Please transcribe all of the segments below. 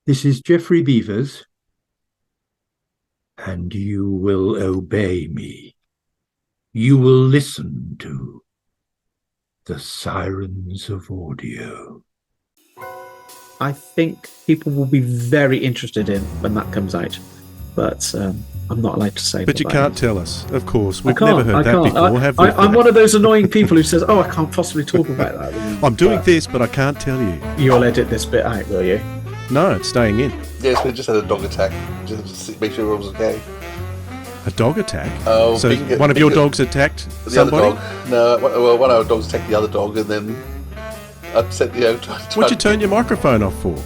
This is Geoffrey Beavers, and you will obey me. You will listen to the sirens of audio. I think people will be very interested in when that comes out, but I'm not allowed to say. But you can't tell us, of course. We've can't, never heard that before, have we? I'm one of those annoying people who says, "Oh, I can't possibly talk about that." I'm doing this, but I can't tell you. You'll edit this bit out, will you? No, it's staying in. Yes, we just had a dog attack. Just to make sure everyone was okay. A dog attack? Oh, so one of your dogs attacked the somebody? other dog. No, well, one of our dogs attacked the other dog, and then I said, What'd you turn your microphone off for?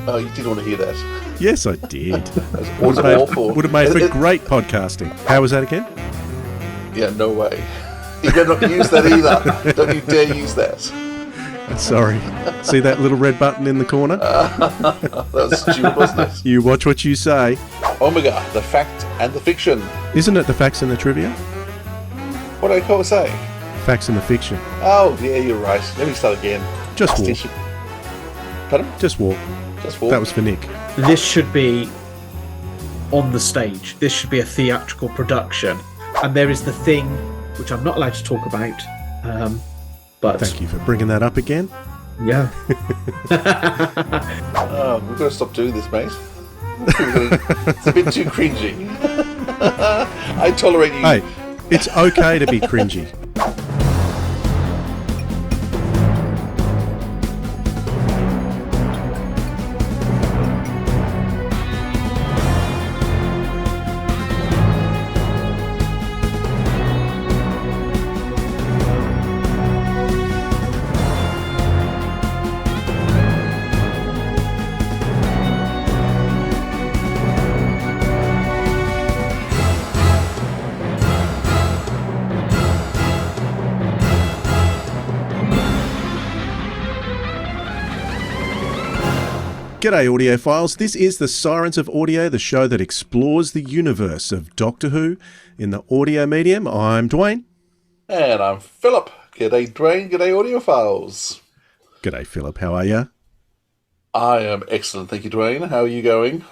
Oh, you didn't want to hear that. Yes, I did. That was awful. Would have made for great podcasting. How was that again? Yeah, no way. You better not use that either. Don't you dare use that. Sorry. See that little red button in the corner? That was stupid, wasn't it? You watch what you say. Omega, the fact and the fiction. Isn't it the facts and the trivia? What did I call it say? Facts and the fiction. Oh, yeah, you're right. Let me start again. Just walk. Pardon? Just walk. Just walk. That was for Nick. This should be on the stage. This should be a theatrical production. And there is the thing, which I'm not allowed to talk about, but... Thank you for bringing that up again. Yeah. Oh, we've got to stop doing this, mate. It's a bit too cringy. I tolerate you. Hey, it's okay to be cringy. G'day audiophiles, this is the Sirens of Audio, the show that explores the universe of Doctor Who in the audio medium. I'm Dwayne. And I'm Philip. G'day Dwayne, g'day audiophiles. G'day Philip, how are you? I am excellent, thank you Dwayne. How are you going?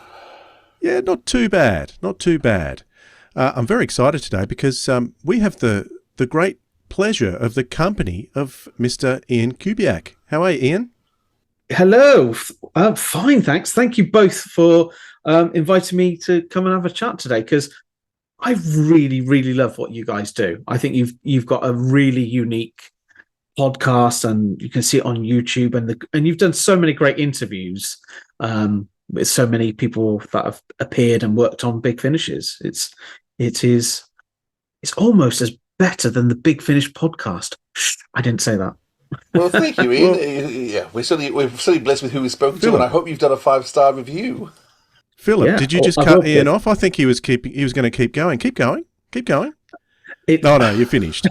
Yeah, not too bad, not too bad. I'm very excited today because we have the great pleasure of the company of Mr. Ian Kubiak. How are you, Ian? Hello. Fine, thanks. Thank you both for inviting me to come and have a chat today, because I really, really love what you guys do. I think you've got a really unique podcast, and you can see it on YouTube, and you've done so many great interviews with so many people that have appeared and worked on Big Finishes. It's almost as better than the Big Finish podcast. Shh, I didn't say that. Well, thank you, Ian. Yeah, we're certainly blessed with who we've spoken to, and I hope you've done a 5-star review. Philip, did you just cut Ian off? I think he was going to keep going. Keep going. No, you're finished.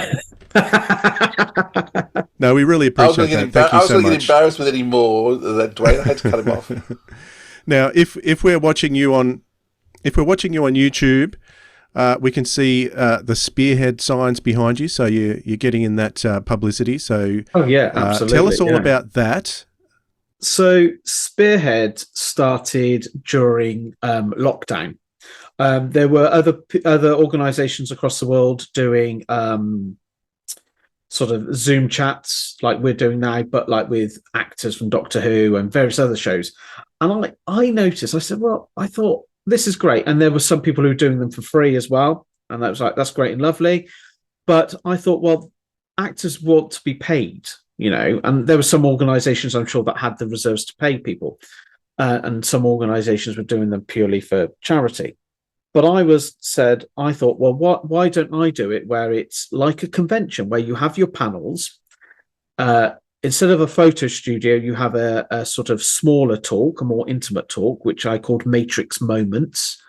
No, we really appreciate that. Thank you so much. I was going to get embarrassed with any more than Dwayne. I had to cut him off. Now, if we're watching you on YouTube, we can see the spearhead signs behind you, so you're getting in that publicity. So, absolutely. Tell us all about that. So, Spearhead started during lockdown. There were other organisations across the world doing sort of Zoom chats like we're doing now, but like with actors from Doctor Who and various other shows. And I noticed. I said, well, I thought, this is great. And there were some people who were doing them for free as well. And that was like, that's great and lovely. But I thought, well, actors want to be paid, and there were some organizations, I'm sure, that had the reserves to pay people. And some organizations were doing them purely for charity. But I thought, well, why don't I do it where it's like a convention where you have your panels, instead of a photo studio, you have a sort of smaller talk, a more intimate talk, which I called Matrix Moments,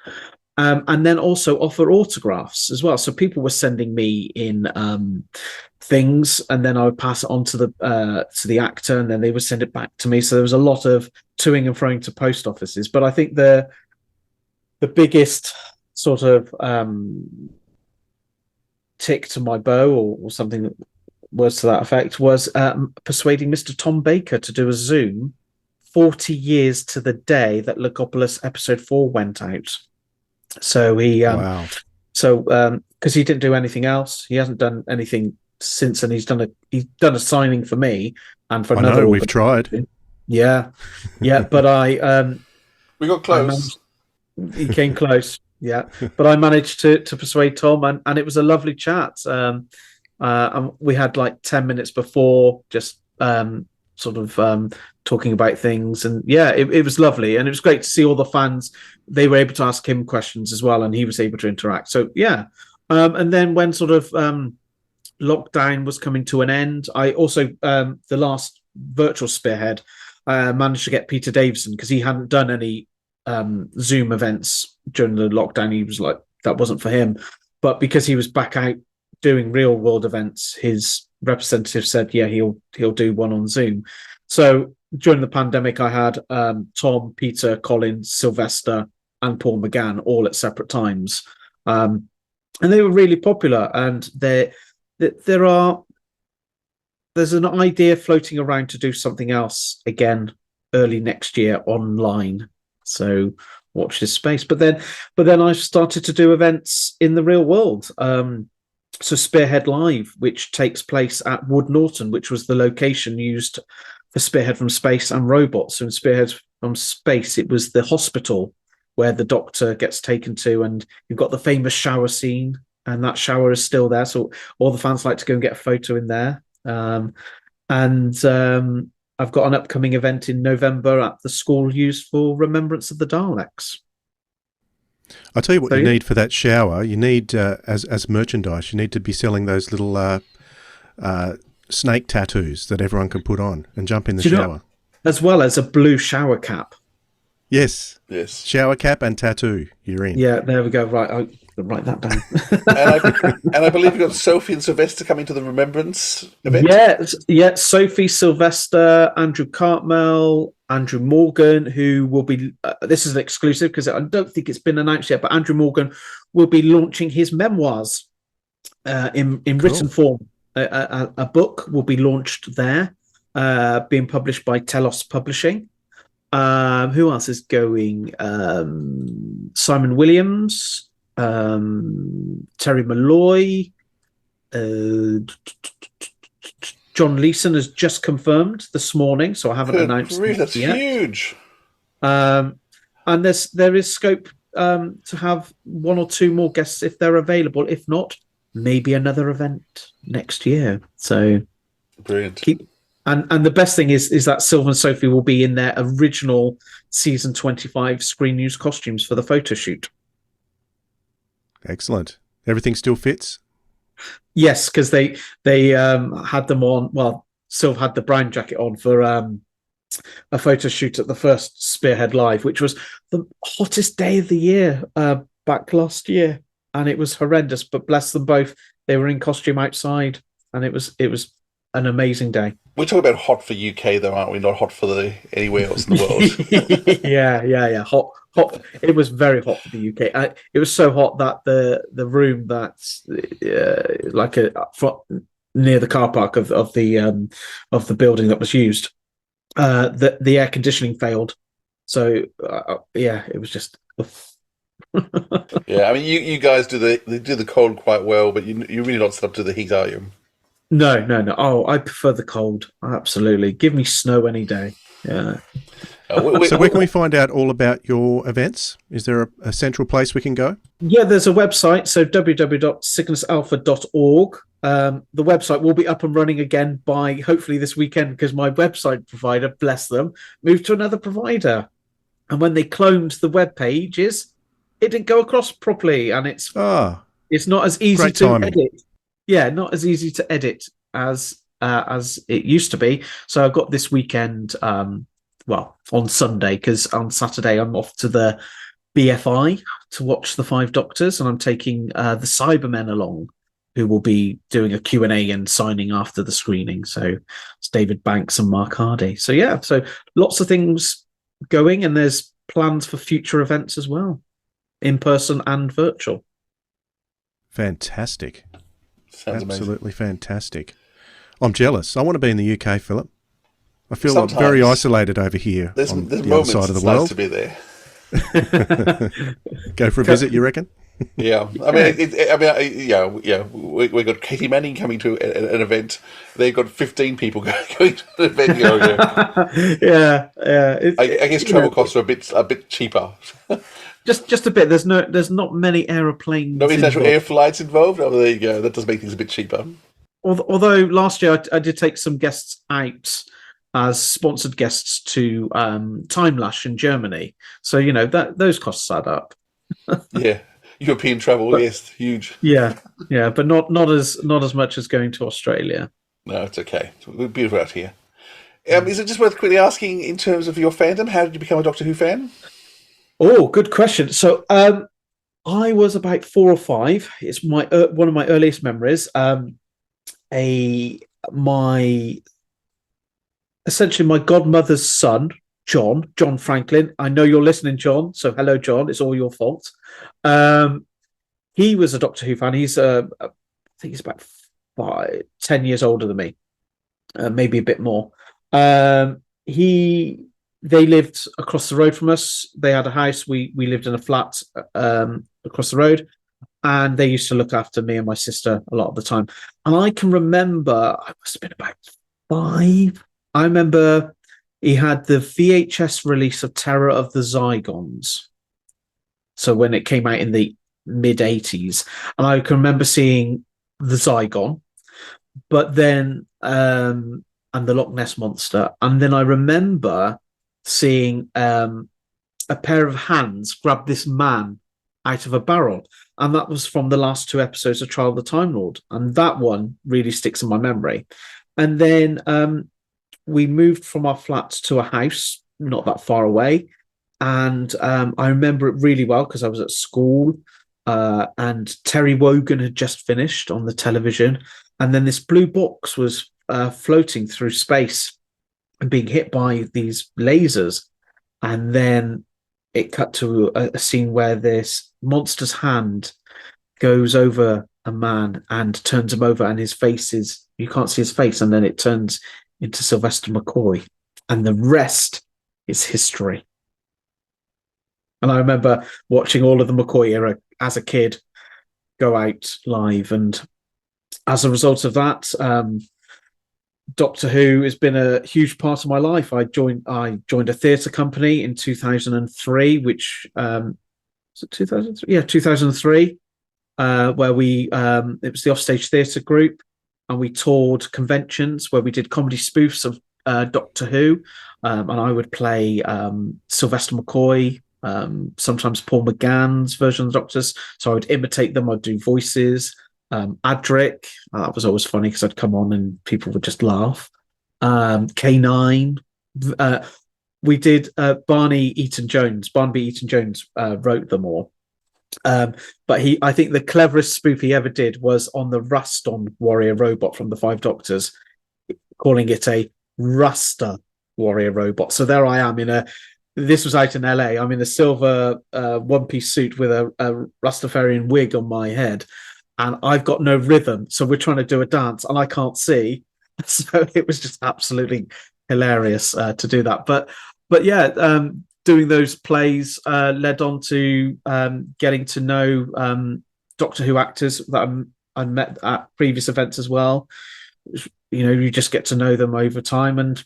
and then also offer autographs as well. So people were sending me in things, and then I would pass it on to the actor, and then they would send it back to me. So there was a lot of toing and froing to post offices. But I think the biggest sort of tick to my bow, or something that words to that effect, was persuading Mr. Tom Baker to do a Zoom 40 years to the day that Logopolis episode 4 went out. So Wow. because he didn't do anything else, he hasn't done anything since, and he's done a signing for me and for I another. know, we've tried. Yeah, but We got close. he came close. Yeah, but I managed to persuade Tom, and it was a lovely chat. And we had like 10 minutes before, just talking about things, and it was lovely, and it was great to see all the fans. They were able to ask him questions as well, and he was able to interact. So and then when lockdown was coming to an end, I also the last virtual Spearhead managed to get Peter Davison, because he hadn't done any Zoom events during the lockdown. He was like, that wasn't for him, but because he was back out doing real world events, his representative said, he'll do one on Zoom. So during the pandemic, I had Tom, Peter, Colin, Sylvester, and Paul McGann all at separate times, and they were really popular. And there's an idea floating around to do something else again early next year online. So watch this space. But then I started to do events in the real world. So Spearhead Live, which takes place at Wood Norton, which was the location used for Spearhead from Space and Robots. So in Spearhead from Space, it was the hospital where the Doctor gets taken to, and you've got the famous shower scene, and that shower is still there. So all the fans like to go and get a photo in there. I've got an upcoming event in November at the school used for Remembrance of the Daleks. I'll tell you what you need for that shower. You need, as merchandise, you need to be selling those little snake tattoos that everyone can put on and jump in the shower. As well as a blue shower cap. Yes. Yes. Shower cap and tattoo. You're in. Yeah, there we go. Right, I'll write that down. and I believe you've got Sophie and Sylvester coming to the Remembrance event. Yeah. Sophie, Sylvester, Andrew Cartmel, Andrew Morgan, who will be. This is an exclusive because I don't think it's been announced yet. But Andrew Morgan will be launching his memoirs in written form. A book will be launched there, being published by Telos Publishing. Who else is going? Simon Williams, Terry Malloy, John Leeson has just confirmed this morning, so I haven't announced it that's yet. Huge. And there is scope to have one or two more guests if they're available. If not, maybe another event next year. So brilliant. And the best thing is that Sylvan and Sophie will be in their original season 25 Screen News costumes for the photo shoot. Excellent. Everything still fits? Yes, because they had them on. Well, Sylv had the brown jacket on for a photo shoot at the first Spearhead Live, which was the hottest day of the year back last year, and it was horrendous. But bless them both, they were in costume outside, and it was an amazing day. We're talking about hot for UK, though, aren't we? Not hot for anywhere else in the world. Yeah. Hot. It was very hot for the UK. It was so hot that the room that's near the car park of the building that was used, the air conditioning failed. So it was just. Yeah, I mean, you guys do the cold quite well, but you're really not set up to the heat, are you? No. Oh, I prefer the cold. Absolutely. Give me snow any day. Yeah. So where can we find out all about your events? Is there a central place we can go? Yeah, there's a website. So www.cygnusalpha.org. The website will be up and running again by hopefully this weekend, because my website provider, bless them, moved to another provider. And when they cloned the web pages, it didn't go across properly. And it's not as easy to edit. Yeah, not as easy to edit as it used to be. So I've got this weekend, on Sunday, because on Saturday I'm off to the BFI to watch the Five Doctors, and I'm taking the Cybermen along, who will be doing a Q&A and signing after the screening. So it's David Banks and Mark Hardy. So so lots of things going, and there's plans for future events as well, in person and virtual. Fantastic. Sounds absolutely amazing. Fantastic. I'm jealous. I want to be in the UK, Philip. I feel like sometimes very isolated over here there's on the other moments side of the it's world. nice to be there. Go for a visit, you reckon? Yeah, I mean, we got Katie Manning coming to an event. They've got 15 people going to an event. Yeah. I guess travel costs are a bit cheaper. Just a bit. There's not many aeroplanes. No international involved. air flights involved. Oh, there you go. That does make things a bit cheaper. Although last year I did take some guests out as sponsored guests to Time Lash in Germany, so that those costs add up. Yeah, European travel, yes, huge. Yeah, but not as much as going to Australia. No, it's okay. It's beautiful out here. Is it just worth quickly asking, in terms of your fandom, how did you become a Doctor Who fan? Oh, good question. So I was about 4 or 5. It's my one of my earliest memories. Essentially my godmother's son, John Franklin. I know you're listening, John. So hello, John. It's all your fault. He was a Doctor Who fan. He's I think he's about 10 years older than me, maybe a bit more. They lived across the road from us. They had a house. We lived in a flat across the road, and they used to look after me and my sister a lot of the time. And I can remember, I must have been about 5. I remember he had the VHS release of Terror of the Zygons. So when it came out in the mid-80s, and I can remember seeing the Zygon, but then and the Loch Ness Monster, and then I remember seeing a pair of hands grab this man out of a barrel, and that was from the last 2 episodes of Trial of the Time Lord, and that one really sticks in my memory. And then we moved from our flat to a house not that far away, and I remember it really well because I was at school, and Terry Wogan had just finished on the television, and then this blue box was floating through space and being hit by these lasers, and then it cut to a scene where this monster's hand goes over a man and turns him over, and his face is, you can't see his face, and then it turns into Sylvester McCoy, and the rest is history. And I remember watching all of the McCoy era as a kid go out live, and as a result of that, Doctor Who has been a huge part of my life. I joined a theatre company in 2003, which was it 2003? Yeah, 2003, where we it was the Offstage Theatre Group, and we toured conventions where we did comedy spoofs of Doctor Who, and I would play Sylvester McCoy, sometimes Paul McGann's version of the Doctors. So I would imitate them. I'd do voices. Adric, that was always funny because I'd come on and people would just laugh. K9. We did Barnaby Eaton Jones wrote them all. But I think the cleverest spoof he ever did was on the Ruston warrior robot from the 5 Doctors, calling it a Ruster warrior robot. So there I am this was out in LA. I'm in a silver one-piece suit with a Rastafarian wig on my head, and I've got no rhythm. So we're trying to do a dance and I can't see. So it was just absolutely hilarious to do that. But yeah, doing those plays led on to getting to know Doctor Who actors that I met at previous events as well. You just get to know them over time, and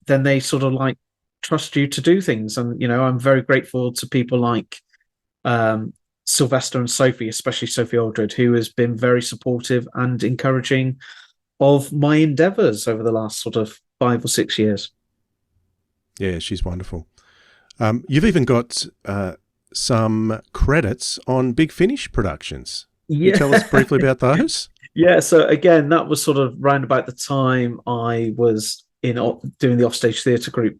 then they sort of like trust you to do things. And I'm very grateful to people like Sylvester and Sophie, especially Sophie Aldred, who has been very supportive and encouraging of my endeavours over the last sort of 5 or 6 years. Yeah, she's wonderful. You've even got some credits on Big Finish productions. Can you tell us briefly about those? Yeah, so again, that was sort of round about the time I was doing the Offstage Theatre Group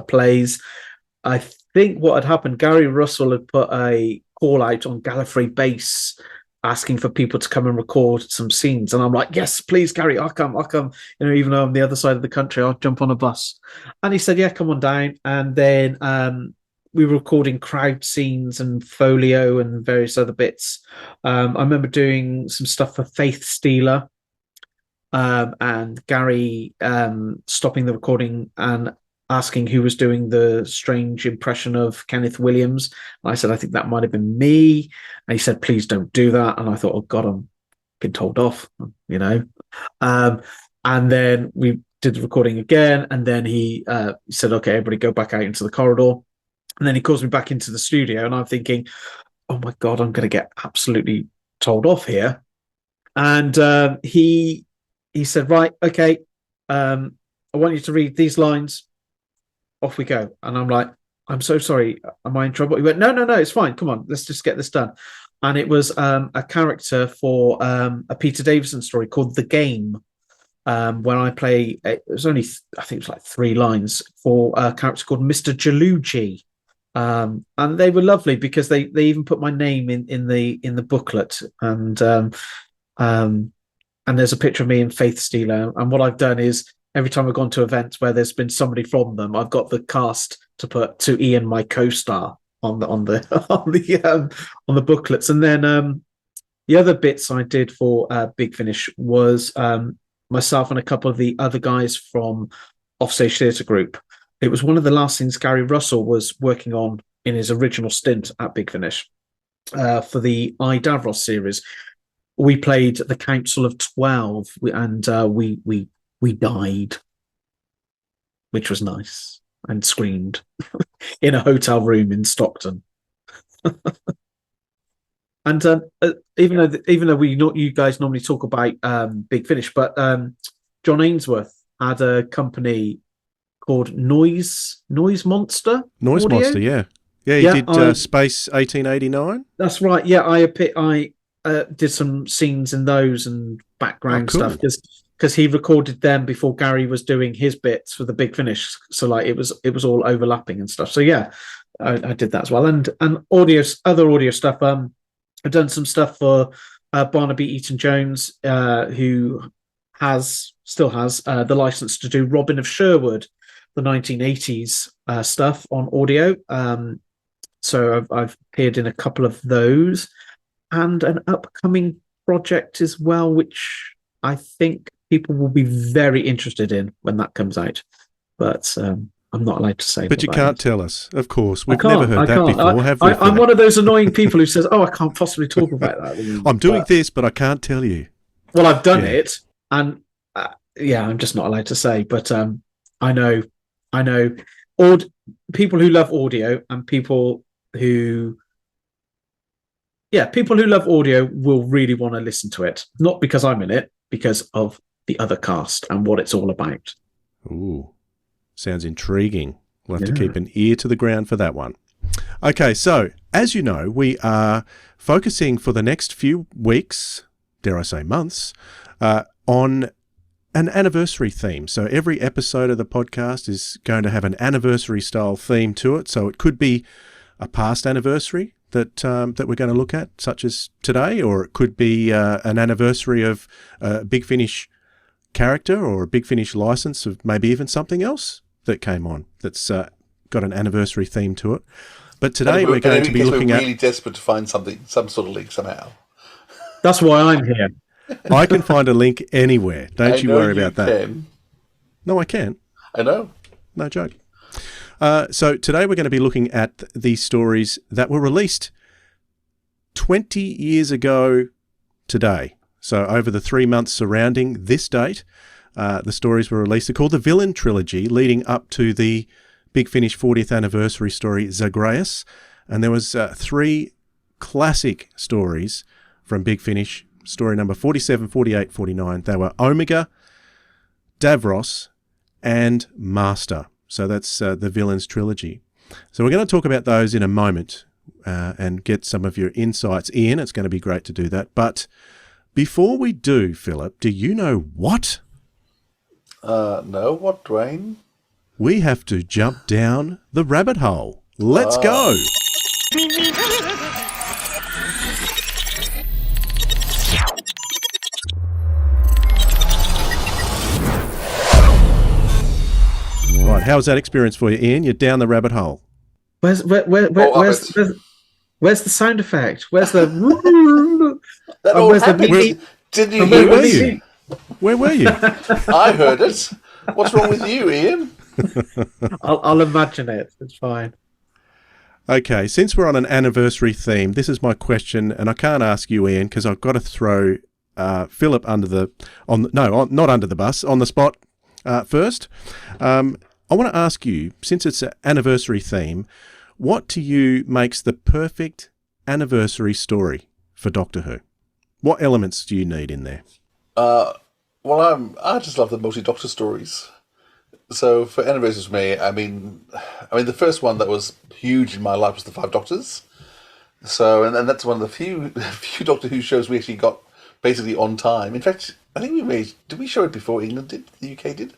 plays. I think what had happened, Gary Russell had put a call out on Gallifrey Base asking for people to come and record some scenes, and I'm like, yes, please, Gary, I'll come. Even though I'm the other side of the country, I'll jump on a bus. And he said, yeah, come on down. And then we were recording crowd scenes and folio and various other bits. I remember doing some stuff for Faith Stealer, and Gary stopping the recording and asking who was doing the strange impression of Kenneth Williams. And I said, I think that might have been me. And he said, please don't do that. And I thought, oh God, I'm getting told off, you know. And then we did the recording again. And then he said, okay, everybody go back out into the corridor. And then he calls me back into the studio. And I'm thinking, oh my God, I'm going to get absolutely told off here. And he said, right, okay, I want you to read these lines. Off we go. And I'm like, I'm so sorry. Am I in trouble? He went, no, it's fine. Come on, let's just get this done. And it was a character for a Peter Davison story called The Game, where I play, it was only, I think it was like 3 lines for a character called Mr. Jalugi. And they were lovely because they even put my name in the booklet. And there's a picture of me and Faith Steeler. And what I've done is, every time I've gone to events where there's been somebody from them, I've got the cast to put to Ian, my co-star, on the booklets. And then the other bits I did for Big Finish was myself and a couple of the other guys from Offstage Theatre Group. It was one of the last things Gary Russell was working on in his original stint at Big Finish for the Davros series. We played the Council of 12, and we died, which was nice, and screamed in a hotel room in Stockton. And even though you guys normally talk about Big Finish, but John Ainsworth had a company called Noise Monster. Noise Audio? Monster, yeah. Yeah, he did Space 1889. That's right. Yeah, I did some scenes in those and background stuff because he recorded them before Gary was doing his bits for the Big Finish. So like it was all overlapping and stuff. So yeah, I did that as well. And other audio stuff. I've done some stuff for Barnaby Eaton Jones, who still has the license to do Robin of Sherwood, the 1980s stuff on audio. So I've appeared in a couple of those, and an upcoming project as well, which I think people will be very interested in when that comes out. But I'm not allowed to say. But you can't tell us, of course. We've never heard that before, have we? I'm one of those annoying people who says, "Oh, I can't possibly talk about that." I'm doing this, but I can't tell you. Well, I've done it, and I'm just not allowed to say. But I know, people who love audio and people who love audio will really want to listen to it. Not because I'm in it, because of the other cast and what it's all about. Ooh, sounds intriguing. We'll have to keep an ear to the ground for that one. Okay, so as you know, we are focusing for the next few weeks, dare I say months, on an anniversary theme. So every episode of the podcast is going to have an anniversary style theme to it. So it could be a past anniversary that we're going to look at, such as today, or it could be an anniversary of a Big Finish character or a Big Finish license of maybe even something else that came on that's got an anniversary theme to it. But today we're going to be looking at... We're really desperate to find some sort of link somehow. That's why I'm here. I can find a link anywhere. Don't you worry about that. Can. No, I can. I know. No joke. So today we're going to be looking at the stories that were released 20 years ago today. So over the 3 months surrounding this date, the stories were released. They're called the Villains Trilogy, leading up to the Big Finish 40th anniversary story, Zagreus. And there was 3 classic stories from Big Finish, story number 47, 48, 49. They were Omega, Davros, and Master. So that's the Villains Trilogy. So we're going to talk about those in a moment and get some of your insights in. It's going to be great to do that. But before we do, Philip, do you know what? No, what, Dwayne? We have to jump down the rabbit hole. Let's go. Right, how was that experience for you, Ian? You're down the rabbit hole. Where's the sound effect? Where's the? That all happened. Didn't you hear Where were us? you? Where were you? I heard it. What's wrong with you, Ian? I'll imagine it. It's fine. Okay, since we're on an anniversary theme, this is my question, and I can't ask you, Ian, because I've got to throw Philip not under the bus, on the spot first. I want to ask you, since it's an anniversary theme, what to you makes the perfect anniversary story for Doctor Who? What elements do you need in there? I just love the multi-Doctor stories. So for anniversaries for me, I mean, the first one that was huge in my life was the Five Doctors. So, and that's one of the few Doctor Who shows we actually got basically on time. In fact, I think did we show it before England did? The UK did?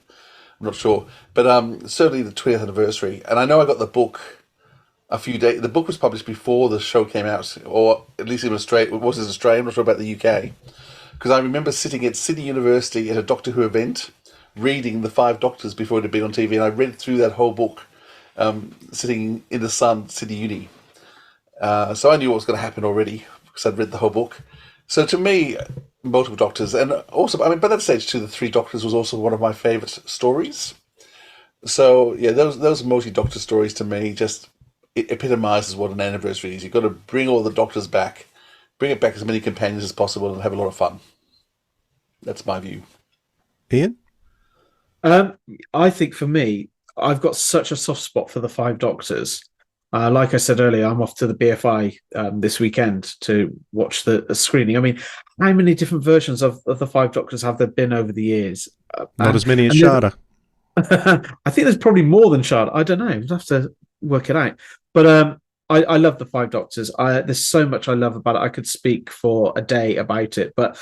I'm not sure. But certainly the 20th anniversary. And I know I got the book a few days. The book was published before the show came out, or at least it was Australia. I'm not sure about the UK. Because I remember sitting at Sydney University at a Doctor Who event, reading the Five Doctors before it had been on TV, and I read through that whole book, sitting in the sun, Sydney Uni. So I knew what was going to happen already because I'd read the whole book. So to me, multiple Doctors, and also, by that stage too, the Three Doctors was also one of my favourite stories. So yeah, those multi-Doctor stories to me just it epitomises what an anniversary is. You've got to bring all the Doctors back, bring it back as many companions as possible, and have a lot of fun. That's my view. Ian? I think for me, I've got such a soft spot for the Five Doctors. Like I said earlier, I'm off to the BFI this weekend to watch the screening. I mean, how many different versions of the Five Doctors have there been over the years? Not as many as Sharda. I think there's probably more than Sharda. I don't know. We'll have to work it out. But I love the Five Doctors. There's so much I love about it. I could speak for a day about it. But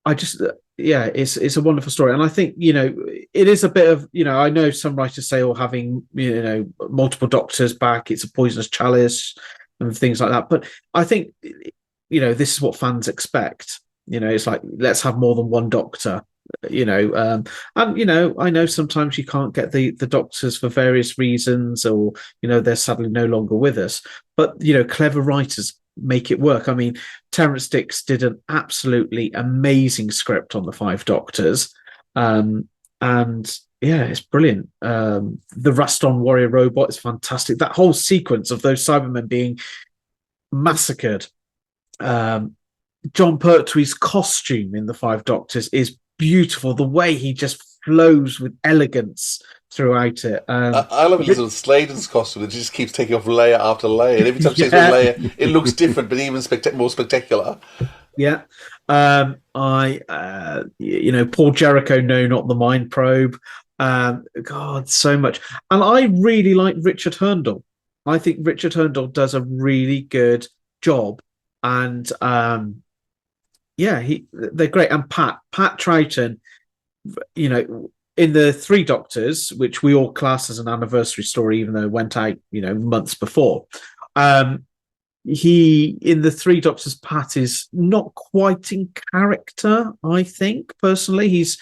it's a wonderful story. And I think, it is a bit of, I know some writers say, having, multiple Doctors back, it's a poisonous chalice and things like that. But I think, this is what fans expect. It's like, let's have more than one Doctor, and, I know sometimes you can't get the Doctors for various reasons, or, they're sadly no longer with us. But, clever writers make it work. I mean, Terrance Dicks did an absolutely amazing script on the Five Doctors, and yeah, it's brilliant. The Raston warrior robot is fantastic. That whole sequence of those Cybermen being massacred. John Pertwee's costume in the Five Doctors is beautiful. The way he just flows with elegance throughout it. I love Elizabeth Sladen's costume. It just keeps taking off layer after layer. And every time she takes off a layer, it looks different, but even more spectacular. Yeah. Paul Jericho, no, not the Mind Probe. God, so much. And I really like Richard Herndl. I think Richard Herndl does a really good job. And they're great. And Pat Troughton, in the Three Doctors, which we all class as an anniversary story, even though it went out, months before. He, in the Three Doctors, Pat is not quite in character, I think, personally. He's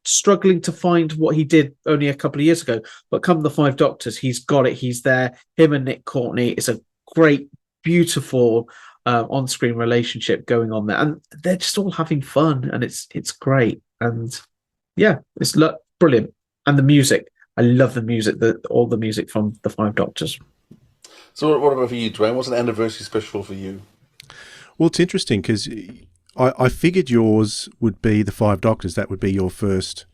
struggling to find what he did only a couple of years ago. But come the Five Doctors, he's got it. He's there. Him and Nick Courtney. It's a great, beautiful on-screen relationship going on there. And they're just all having fun, and it's great. And yeah, it's brilliant. And the music, I love the music, all the music from the Five Doctors. So what about for you, Dwayne? What's an anniversary special for you? Well, it's interesting because I figured yours would be the Five Doctors. That would be your first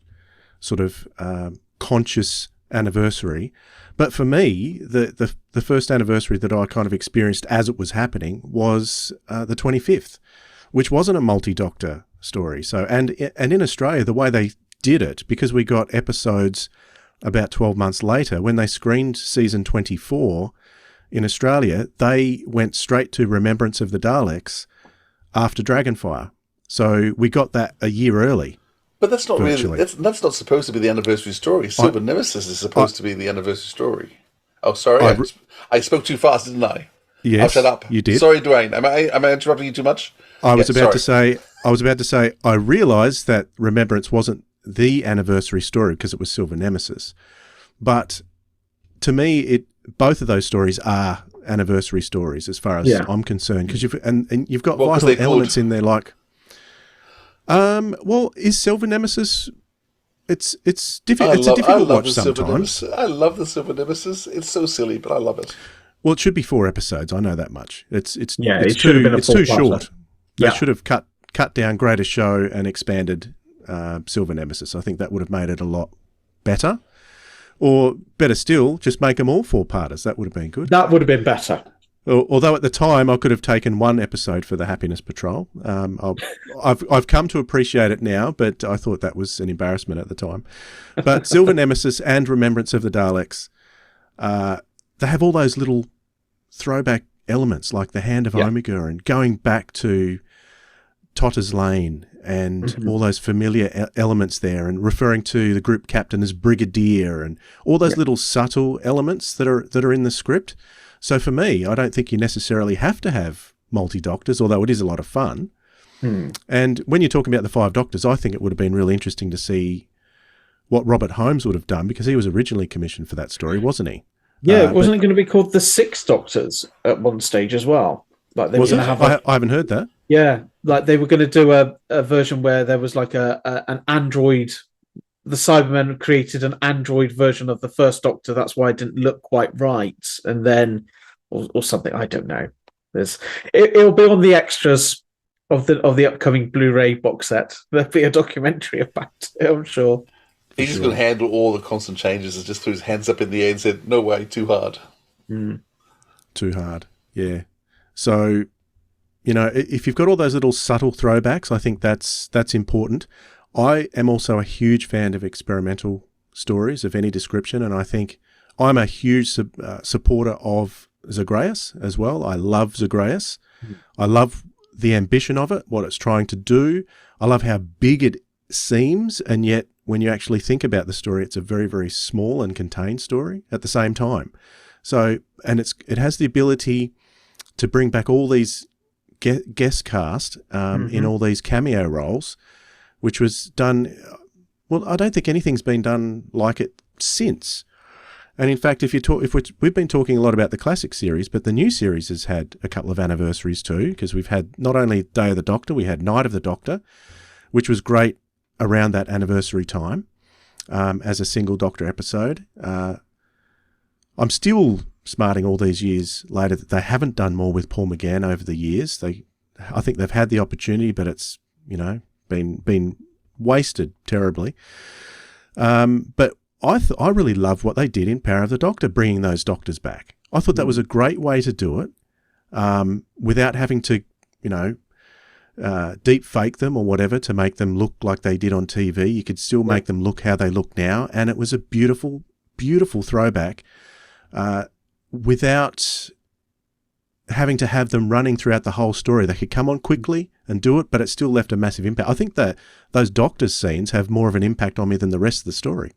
sort of conscious anniversary. But for me, the first anniversary that I kind of experienced as it was happening was the 25th, which wasn't a multi-Doctor story. So and in Australia, the way they did it, because we got episodes about 12 months later, when they screened season 24 in Australia, they went straight to Remembrance of the Daleks after Dragonfire. So we got that a year early. But that's not virtually. Really. That's not supposed to be the anniversary story. Silver Nemesis is supposed to be the anniversary story. Oh, sorry, I spoke too fast, didn't I? Yes, I'll shut up. You did. Sorry, Dwayne. Am I interrupting you too much? I was about to say. I realised that Remembrance wasn't the anniversary story because it was Silver Nemesis, but to me, both of those stories are anniversary stories as far as I'm concerned, because you've got vital elements in there like Well, is Silver Nemesis? It's It's a I difficult love watch the Silver sometimes. Nemesis. I love the Silver Nemesis. It's so silly, but I love it. Well, it should be 4 episodes. I know that much. Yeah, It's it should have been a too four-parter. short. They Yeah. should have cut down Greater Show and expanded Silver Nemesis. I think that would have made it a lot better. Or better still, just make them all 4-parters. That would have been good. That would have been better. Although at the time I could have taken 1 episode for the Happiness Patrol. I've come to appreciate it now, but I thought that was an embarrassment at the time. But Silver Nemesis and Remembrance of the Daleks, they have all those little throwback elements like the Hand of Omega and going back to Totter's Lane and all those familiar elements there, and referring to the group captain as Brigadier, and all those little subtle elements that are in the script. So for me, I don't think you necessarily have to have multi-doctors, although it is a lot of fun. And when you're talking about the 5 Doctors, I think it would have been really interesting to see what Robert Holmes would have done, because he was originally commissioned for that story, wasn't he? Yeah, wasn't it going to be called the 6 Doctors at one stage as well? Like they were going to have I haven't heard that. Yeah, like they were going to do a version where there was like an android. The Cybermen created an android version of the first Doctor. That's why it didn't look quite right, and then or something. I don't know. It'll be on the extras of the upcoming Blu-ray box set. There'll be a documentary about it, I'm sure. He's just going to handle all the constant changes and just threw his hands up in the air and said, "No way, too hard." Too hard. Yeah. So, if you've got all those little subtle throwbacks, I think that's important. I am also a huge fan of experimental stories of any description, and I think I'm a huge supporter of Zagreus as well. I love Zagreus. I love the ambition of it, what it's trying to do. I love how big it seems, and yet when you actually think about the story, it's a very, very small and contained story at the same time. So, and it has the ability to bring back all these guest cast in all these cameo roles, which was done. Well, I don't think anything's been done like it since. And in fact, we've been talking a lot about the classic series, but the new series has had a couple of anniversaries too, because we've had not only Day of the Doctor, we had Night of the Doctor, which was great around that anniversary time as a single Doctor episode. I'm still smarting all these years later that they haven't done more with Paul McGann over the years. I think they've had the opportunity, but it's been wasted terribly. But I really love what they did in Power of the Doctor, bringing those Doctors back. I thought that was a great way to do it without having to, deep fake them or whatever to make them look like they did on TV. You could still make them look how they look now, and it was a beautiful, beautiful throwback without having to have them running throughout the whole story. They could come on quickly and do it, but it still left a massive impact. I think that those Doctor scenes have more of an impact on me than the rest of the story.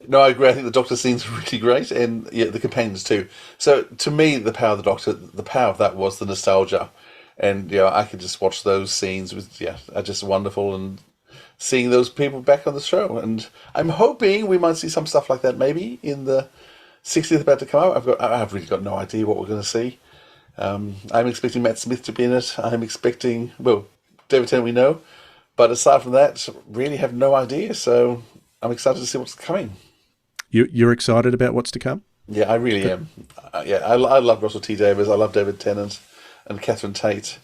No, I agree. I think the Doctor scene's really great, and the companions too. So to me, the power of the Doctor, the power of that was the nostalgia, and I could just watch those scenes are just wonderful, and seeing those people back on the show, and I'm hoping we might see some stuff like that maybe in the 60th about to come out. I've really got no idea what we're going to see. I'm expecting Matt Smith to be in it. I'm expecting David Tennant we know, but aside from that, really have no idea. So I'm excited to see what's coming. You're excited about what's to come? Yeah, I really am. I love Russell T Davies. I love David Tennant and Catherine Tate.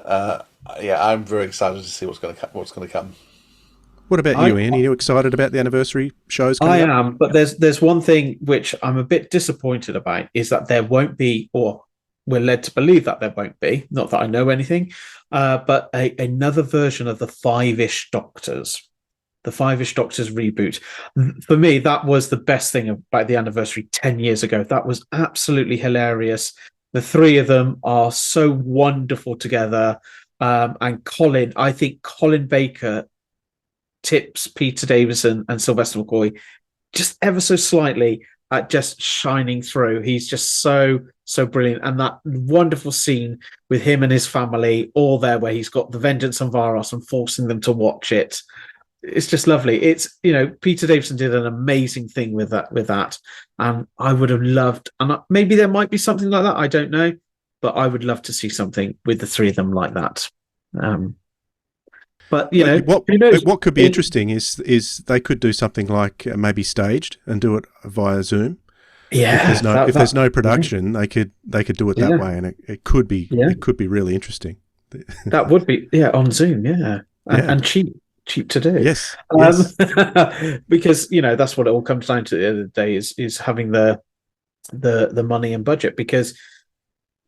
I'm very excited to see what's going to come. What about you, Ian? Are you excited about the anniversary shows coming up? I am, but there's one thing which I'm a bit disappointed about, is that there won't be, or we're led to believe that there won't be, not that I know anything, but another version of the Five-ish Doctors. The Five-ish Doctors reboot. For me, that was the best thing about the anniversary 10 years ago. That was absolutely hilarious. The three of them are so wonderful together. And I think Colin Baker tips Peter Davison and Sylvester McCoy just ever so slightly at just shining through. He's just so brilliant. And that wonderful scene with him and his family all there, where he's got the vengeance on Varos and forcing them to watch it. It's just lovely. It's, Peter Davison did an amazing thing with that. And I would have loved, and maybe there might be something like that, I don't know, but I would love to see something with the three of them like that. But you know, who knows? What could be interesting is they could do something like maybe staged and do it via Zoom. Yeah, if there's no production, they could do it that way, and it could be really interesting. That would be on Zoom, and cheap to do. Yes. Because you know that's what it all comes down to at the end of the day is having the money and budget, because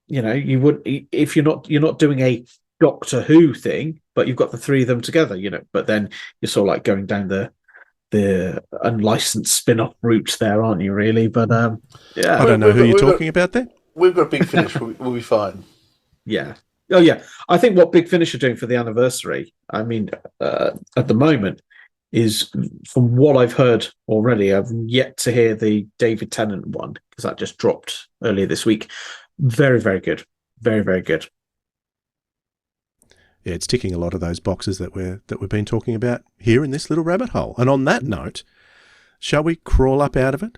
you know you would, if you're not doing a Doctor Who thing, but you've got the three of them together, you know, but then you're sort of like going down the unlicensed spin-off route there, aren't you, really? But I don't know who you're talking about there. We've got Big Finish. We'll be fine. Yeah. Oh, yeah. I think what Big Finish are doing for the anniversary, I mean, at the moment, is, from what I've heard already, I've yet to hear the David Tennant one, because that just dropped earlier this week. Very, very good. Very, very good. Yeah, it's ticking a lot of those boxes that we've been talking about here in this little rabbit hole. And on that note, shall we crawl up out of it?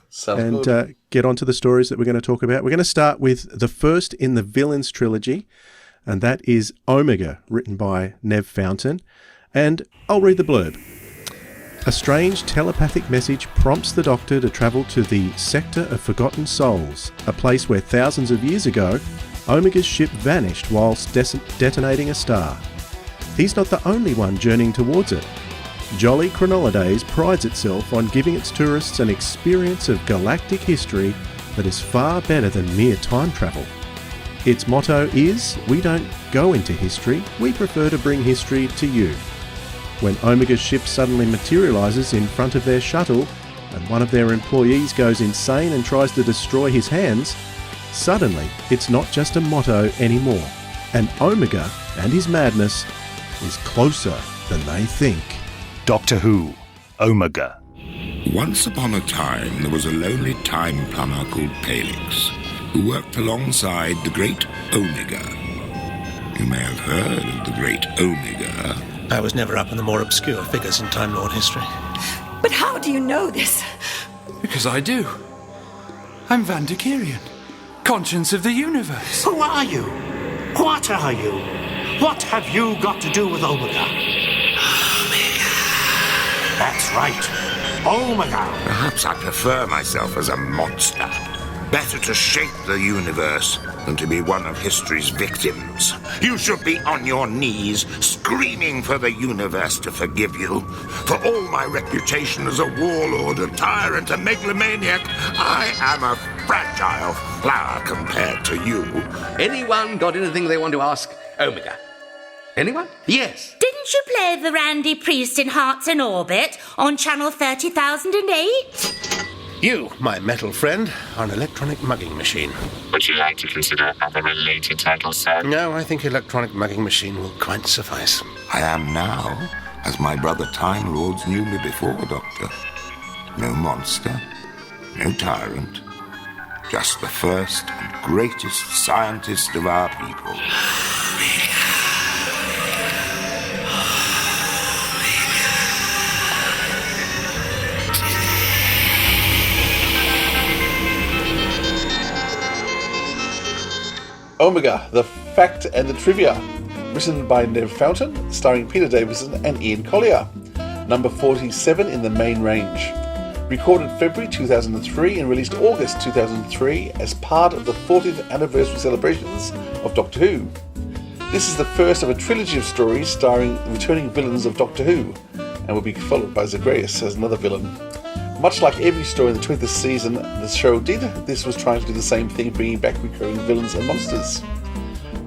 Sounds good. Get on to the stories that we're going to talk about. We're going to start with the first in the Villains Trilogy, and that is Omega, written by Nev Fountain. And I'll read the blurb. A strange telepathic message prompts the Doctor to travel to the Sector of Forgotten Souls, a place where thousands of years ago, Omega's ship vanished whilst detonating a star. He's not the only one journeying towards it. Jolly Chronolidays prides itself on giving its tourists an experience of galactic history that is far better than mere time travel. Its motto is, we don't go into history, we prefer to bring history to you. When Omega's ship suddenly materialises in front of their shuttle and one of their employees goes insane and tries to destroy his hands, suddenly it's not just a motto anymore, and Omega and his madness is closer than they think. Doctor Who, Omega. Once upon a time, there was a lonely time plumber called Palix, who worked alongside the great Omega. You may have heard of the great Omega. I was never up in the more obscure figures in Time Lord history. But how do you know this? Because I do. I'm Vandekirion, conscience of the universe. Who are you? What are you? What have you got to do with Omega? That's right, Omega. Perhaps I prefer myself as a monster. Better to shape the universe than to be one of history's victims. You should be on your knees, screaming for the universe to forgive you. For all my reputation as a warlord, a tyrant, a megalomaniac, I am a fragile flower compared to you. Anyone got anything they want to ask Omega? Anyone? Yes. Didn't you play the Randy Priest in Hearts in Orbit on channel 30,008? You, my metal friend, are an electronic mugging machine. Would you like to consider other related titles, sir? No, I think electronic mugging machine will quite suffice. I am now, as my brother Time Lords knew me before, Doctor. No monster, no tyrant, just the first and greatest scientist of our people. Omega, the Fact and the Trivia, written by Nev Fountain, starring Peter Davison and Ian Collier. Number 47 in the main range. Recorded February 2003 and released August 2003 as part of the 40th anniversary celebrations of Doctor Who. This is the first of a trilogy of stories starring returning villains of Doctor Who, and will be followed by Zagreus as another villain. Much like every story in the 20th season the show did, this was trying to do the same thing, bringing back recurring villains and monsters.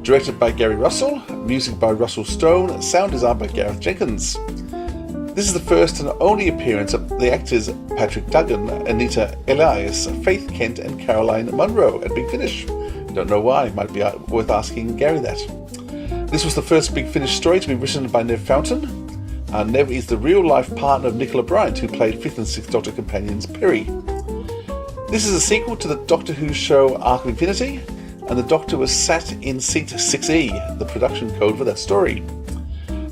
Directed by Gary Russell, music by Russell Stone, sound design by Gareth Jenkins. This is the first and only appearance of the actors Patrick Duggan, Anita Elias, Faith Kent and Caroline Munro at Big Finish. Don't know why, might be worth asking Gary that. This was the first Big Finish story to be written by Nev Fountain. Nev is the real-life partner of Nicola Bryant, who played 5th and 6th Doctor companions Perry. This is a sequel to the Doctor Who show Arc of Infinity, and the Doctor was sat in seat 6E, the production code for that story.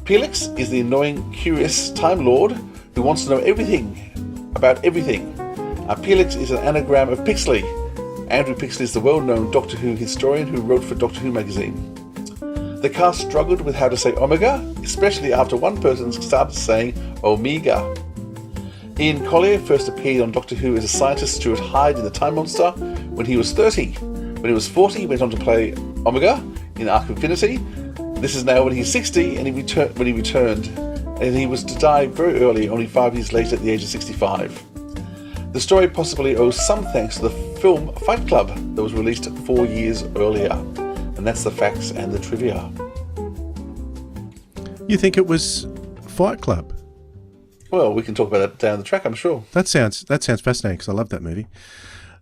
Pelix is the annoying, curious Time Lord who wants to know everything about everything. Pelix is an anagram of Pixley. Andrew Pixley is the well-known Doctor Who historian who wrote for Doctor Who magazine. The cast struggled with how to say Omega, especially after one person started saying Omega. Ian Collier first appeared on Doctor Who as a scientist Stuart Hyde in The Time Monster when he was 30. When he was 40, he went on to play Omega in Arc of Infinity. This is now when he's 60 and when he returned, and he was to die very early, only 5 years later at the age of 65. The story possibly owes some thanks to the film Fight Club that was released 4 years earlier. And that's the facts and the trivia. You think it was Fight Club? Well, we can talk about that down the track, I'm sure. That sounds fascinating because I love that movie.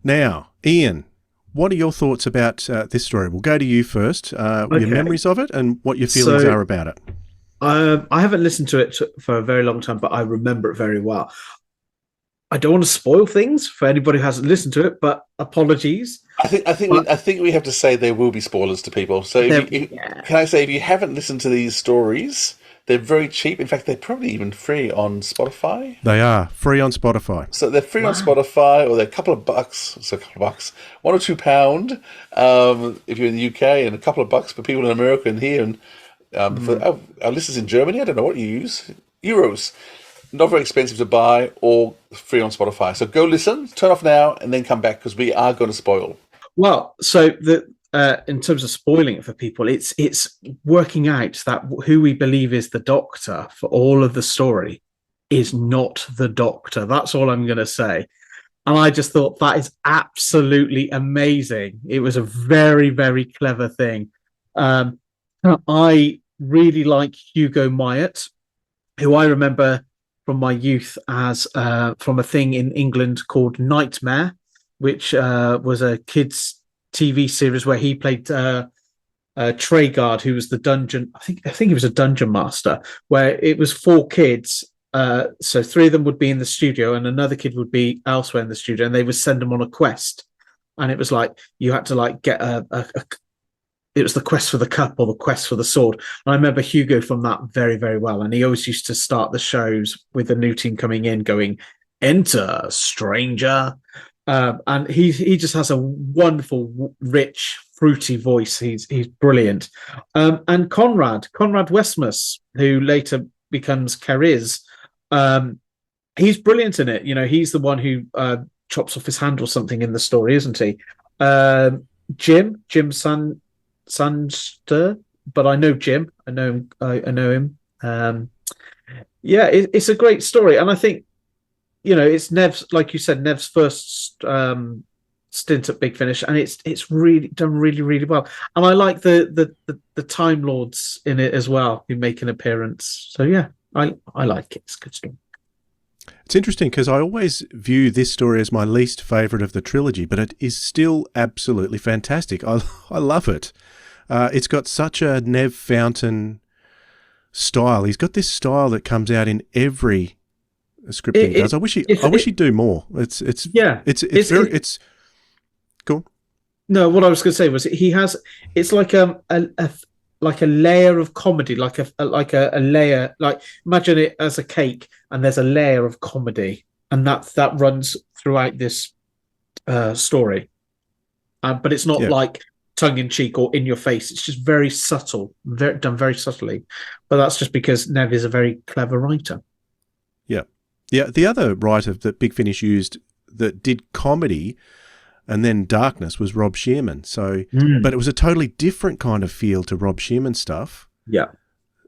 Now, Ian, what are your thoughts about this story? We'll go to you first. Your memories of it and what your feelings are about it. I haven't listened to it for a very long time, but I remember it very well. I don't want to spoil things for anybody who hasn't listened to it, but apologies. I think we have to say there will be spoilers to people. So can I say, if you haven't listened to these stories, they're very cheap. In fact, they're probably even free on Spotify. They are free on Spotify. So they're free on Spotify, or they're a couple of bucks. So a couple of bucks, £1 or £2 if you're in the UK, and a couple of bucks for people in America and here. And for our listeners in Germany, I don't know what you use, euros. Not very expensive to buy, or free on Spotify. So go listen, turn off now, and then come back, because we are going to spoil. Well, so in terms of spoiling it for people, it's working out that who we believe is the Doctor for all of the story is not the Doctor. That's all I'm going to say. And I just thought that is absolutely amazing. It was a very, very clever thing. I really like Hugo Myatt, who I remember from my youth as from a thing in England called Nightmare, which was a kids' TV series where he played Treguard, who was the dungeon. I think he was a dungeon master, where it was 4 kids. So 3 of them would be in the studio, and another kid would be elsewhere in the studio, and they would send them on a quest. And it was like you had to like get it was the quest for the cup or the quest for the sword. And I remember Hugo from that very, very well. And he always used to start the shows with the new team coming in going, "Enter, stranger." And he just has a wonderful, rich, fruity voice. He's brilliant. And Conrad Westmus, who later becomes Cariz, he's brilliant in it. You know, he's the one who chops off his hand or something in the story, isn't he? Jim Sandster, but I know Jim. I know him. It's a great story, and I think, you know, it's Nev's, like you said, Nev's first stint at Big Finish, and it's really done really, really well. And I like the Time Lords in it as well, who make an appearance. So yeah, I like it. It's a good story. It's interesting because I always view this story as my least favourite of the trilogy, but it is still absolutely fantastic. I love it. It's got such a Nev Fountain style. He's got this style that comes out in every script he does. I wish he'd do more. It's cool. No, what I was going to say was it's like a layer of comedy, like a layer, like imagine it as a cake, and there's a layer of comedy, and that runs throughout this story. But it's not like tongue in cheek or in your face. It's just very subtle, done very subtly. But that's just because Nev is a very clever writer. Yeah. Yeah. The other writer that Big Finish used that did comedy and then darkness was Rob Shearman. So, but it was a totally different kind of feel to Rob Shearman stuff. Yeah.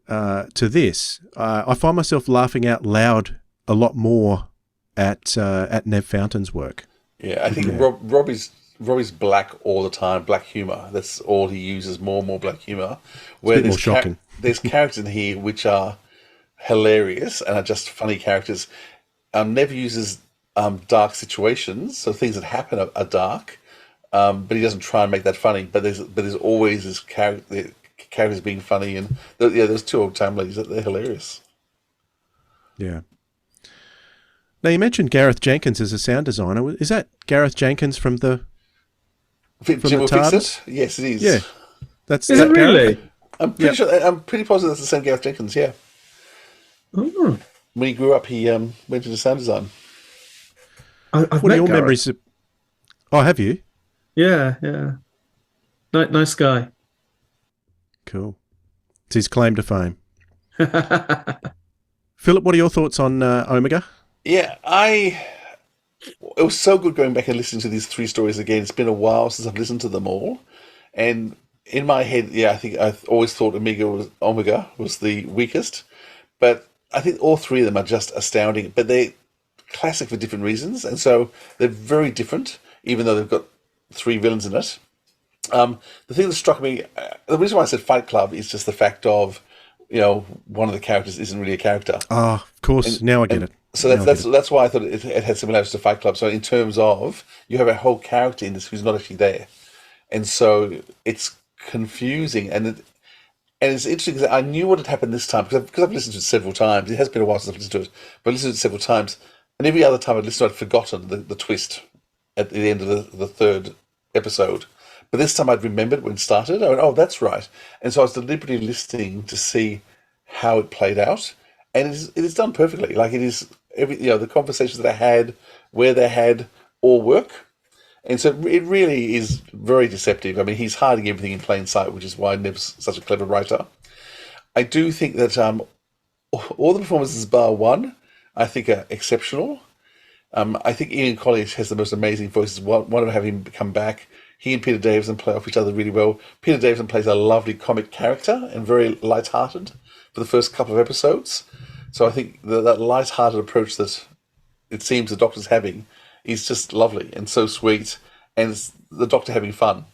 To this, I find myself laughing out loud a lot more at Nev Fountain's work. Yeah, I think Robbie's black all the time, black humour. That's all he uses, more and more black humour. Where there's more shocking. There's characters in here which are hilarious and are just funny characters. Nev uses dark situations, so things that happen are dark, but he doesn't try and make that funny. But there's always this characters being funny, and there's 2 old time ladies that they're hilarious. Yeah. Now you mentioned Gareth Jenkins as a sound designer. Is that Gareth Jenkins from the Jim will fix it? Yes, it is. Yeah, is it really? I'm pretty sure. I'm pretty positive that's the same Gareth Jenkins. Yeah. Mm. When he grew up, he went into sound design. What are your memories of... Oh, have you? Yeah. Nice guy. Cool. It's his claim to fame. Philip, what are your thoughts on Omega? Yeah, it was so good going back and listening to these 3 stories again. It's been a while since I've listened to them all. And in my head, I think I always thought Omega was the weakest. But I think all 3 of them are just astounding. But they're classic for different reasons. And so they're very different, even though they've got 3 villains in it. The thing that struck me, the reason why I said Fight Club is just the fact of, one of the characters isn't really a character. Ah, of course. Now I get it. So that's why I thought it had similarities to Fight Club. So in terms of, you have a whole character in this who's not actually there. And so it's confusing. And it's interesting because I knew what had happened this time, because I've listened to it several times. It has been a while since I've listened to it, but I listened to it several times. And every other time I'd listened to it, I'd forgotten the twist at the end of the 3rd episode. But this time I'd remembered when it started. I went, oh, that's right. And so I was deliberately listening to see how it played out. And it is done perfectly. Like, it is, the conversations that I had, where they had, all work. And so it really is very deceptive. I mean, he's hiding everything in plain sight, which is why Nev's such a clever writer. I do think that all the performances bar one, I think, are exceptional. I think Ian Collins has the most amazing voices. One of having him come back. He and Peter Davison play off each other really well. Peter Davison plays a lovely comic character and very light-hearted for the first couple of episodes. So I think that light-hearted approach that it seems the Doctor's having is just lovely and so sweet. And it's the Doctor having fun,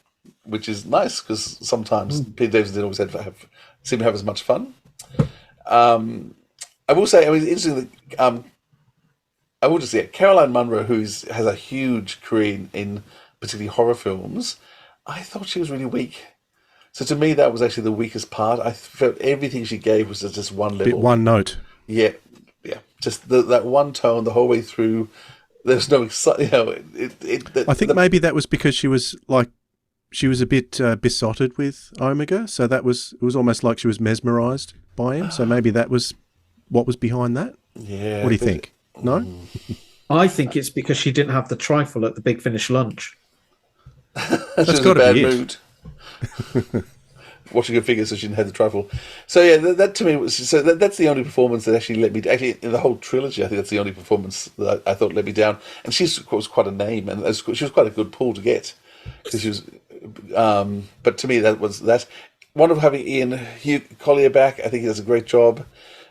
which is nice, because sometimes Peter Davison didn't always seem to have as much fun. I will say, it's interesting that I will just say Caroline Munro, who has a huge career in particularly horror films, I thought she was really weak. So to me, that was actually the weakest part. I felt everything she gave was at just one level. One note. Yeah. Just that one tone the whole way through. There's no, I think maybe that was because she was a bit besotted with Omega, so it was almost like she was mesmerised by him. So maybe that was what was behind that. Yeah. What do you think? No? I think it's because she didn't have the trifle at the Big Finish lunch. That's got to be mood. Watching her figure, so she didn't have the trifle. So yeah, that to me was that's the only performance that actually let me. Actually, in the whole trilogy, I think that's the only performance that I thought let me down. And she was quite a name, and she was quite a good pull to get, because she was. But to me, that was that. One of having Ian Collier back, I think he does a great job,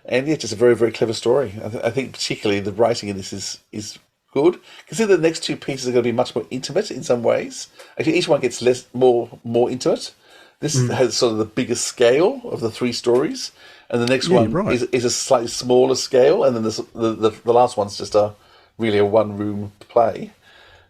and yeah, just a very, very clever story. I think particularly the writing in this is good. Consider the next 2 pieces are going to be much more intimate in some ways. Actually, each one gets more intimate. This has sort of the biggest scale of the 3 stories, and the next one is a slightly smaller scale, and then the last one's just really a one-room play.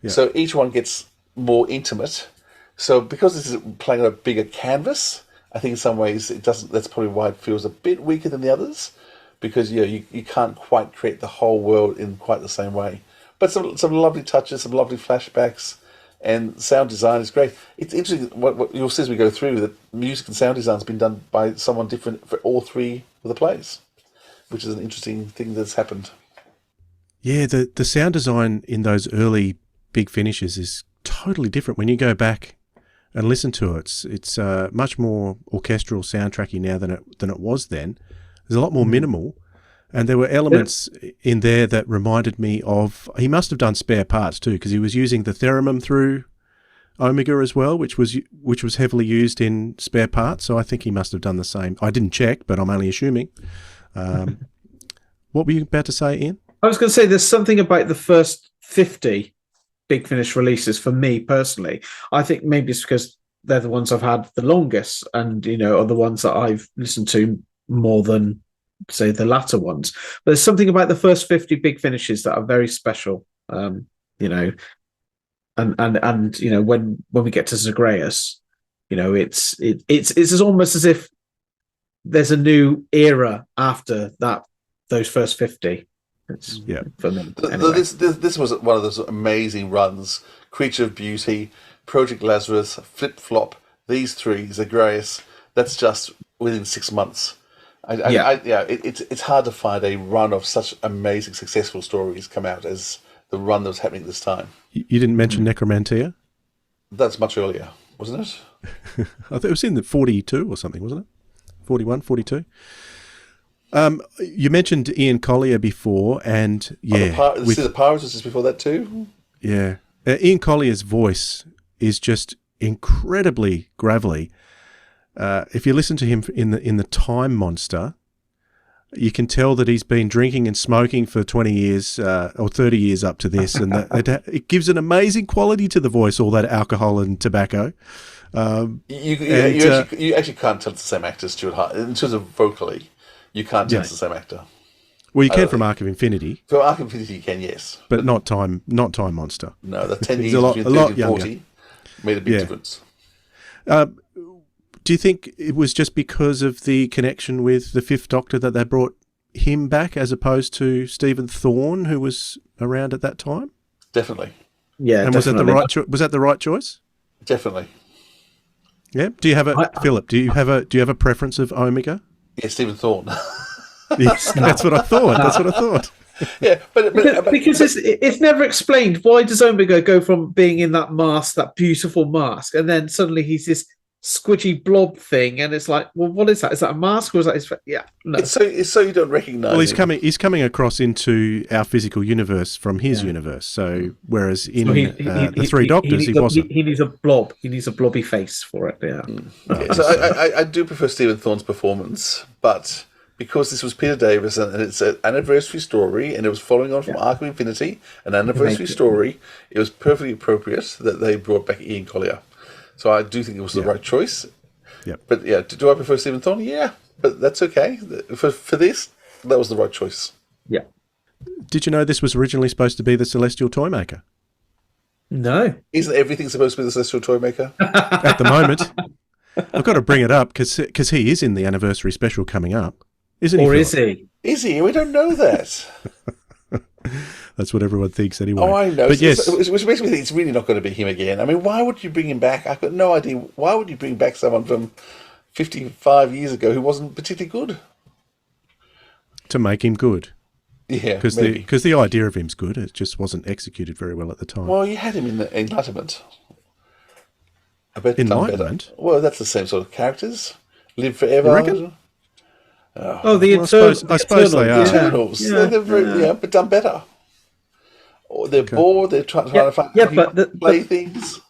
Yeah. So each one gets more intimate. So because this is playing on a bigger canvas, I think in some ways it doesn't. That's probably why it feels a bit weaker than the others, because you can't quite create the whole world in quite the same way. But some lovely touches, some lovely flashbacks, and sound design is great. It's interesting what you'll see as we go through, that music and sound design has been done by someone different for all 3 of the plays, which is an interesting thing that's happened. Yeah, the sound design in those early Big Finishes is totally different. When you go back and listen to it, it's much more orchestral soundtracky now than it was then. There's a lot more minimal. And there were elements in there that reminded me of... He must have done spare parts too, because he was using the theremin through Omega as well, which was heavily used in spare parts. So I think he must have done the same. I didn't check, but I'm only assuming. What were you about to say, Ian? I was going to say there's something about the first 50 Big Finish releases for me personally. I think maybe it's because they're the ones I've had the longest, and are the ones that I've listened to more than, say, the latter ones. But there's something about the first 50 Big Finishes that are very special, and when we get to Zagreus, it's almost as if there's a new era after those first 50. For me. Anyway. This was one of those amazing runs. Creature of Beauty, Project Lazarus, Flip Flop, these 3, Zagreus. That's just within 6 months. It's hard to find a run of such amazing, successful stories come out as the run that was happening this time. You didn't mention Necromantia? That's much earlier, wasn't it? I thought it was in the 42 or something, wasn't it? 41, 42. You mentioned Ian Collier before, and the Pirates was just before that too. Yeah, Ian Collier's voice is just incredibly gravelly. If you listen to him in the Time Monster, you can tell that he's been drinking and smoking for 20 years or 30 years up to this, and it gives an amazing quality to the voice, all that alcohol and tobacco. You actually can't tell it's the same actor, Stuart Hart. In terms of vocally, you can't tell it's the same actor. Well, you can from Arc of Infinity. From Arc of Infinity, you can, yes. But not Time Monster. No, the 10 years between 30 and 40 made a big difference. Do you think it was just because of the connection with the Fifth Doctor that they brought him back as opposed to Stephen Thorne, who was around at that time? Definitely. Yeah, and definitely. Was that the right choice? Definitely. Yeah. Do you have Philip? Do you have a preference of Omega? Yeah, Stephen Thorne. Yes, that's what I thought. Yeah, but because it's never explained. Why does Omega go from being in that mask, that beautiful mask, and then suddenly he's this squidgy blob thing, and it's like, well, what is that? Is that a mask, or is that his? Yeah, no. It's so you don't recognise. Well, he's coming across into our physical universe from his universe. So whereas in the Three Doctors, he wasn't. He needs a blob. He needs a blobby face for it. Yeah. So I do prefer Stephen Thorne's performance, but because this was Peter Davis and it's an anniversary story, and it was following on from Arc of Infinity, an anniversary story, it was perfectly appropriate that they brought back Ian Collier. So I do think it was the right choice. Yeah. But yeah, do I prefer Stephen Thorne? Yeah, but that's okay. For this, that was the right choice. Yeah. Did you know this was originally supposed to be the Celestial Toymaker? No. Isn't everything supposed to be the Celestial Toymaker? At the moment. I've got to bring it up because he is in the anniversary special coming up. Isn't he? Or is he? Is he? We don't know that. That's what everyone thinks anyway. Oh, I know. But yes. Which makes me think it's really not going to be him again. I mean, why would you bring him back? I've got no idea. Why would you bring back someone from 55 years ago who wasn't particularly good? To make him good. Yeah, because the idea of him's good. It just wasn't executed very well at the time. Well, you had him in the Enlightenment. Enlightenment? Well, that's the same sort of characters. Live forever. You reckon? The Eternals. I suppose they are. Eternals. Yeah. They're but done better. Or they're bored. They're trying to find play things.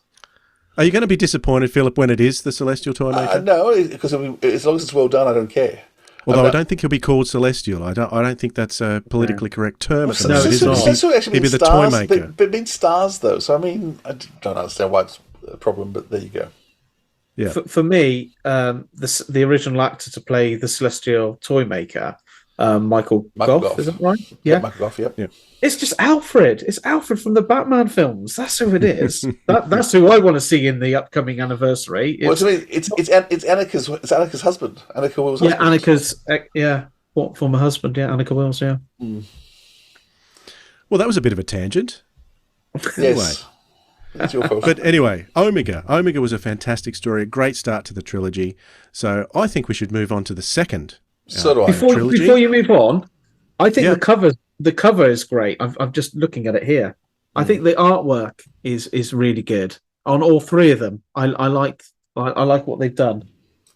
Are you going to be disappointed, Philip, when it is the Celestial Toymaker? No, because as long as it's well done, I don't care. Although I don't think he'll be called Celestial. I don't think that's a politically correct term. He'll be the Toymaker. But it means stars, though. So I mean, I don't understand why it's a problem. But there you go. Yeah. For me, the original actor to play the Celestial Toymaker, Michael Gough, is that right? Yeah, Michael Gough. Yep. Yeah. It's just Alfred. It's Alfred from the Batman films. That's who it is. That's who I want to see in the upcoming anniversary. It's Annika's husband. Annika Wills' husband. Anika's former husband. Yeah, Annika Wills. Yeah. Mm. Well, that was a bit of a tangent. Yes. That's your fault. But anyway, Omega. Omega was a fantastic story, a great start to the trilogy. So I think we should move on to the second. Before you move on, I think the cover is great. I'm just looking at it here. I think the artwork is really good on all three of them. I like what they've done.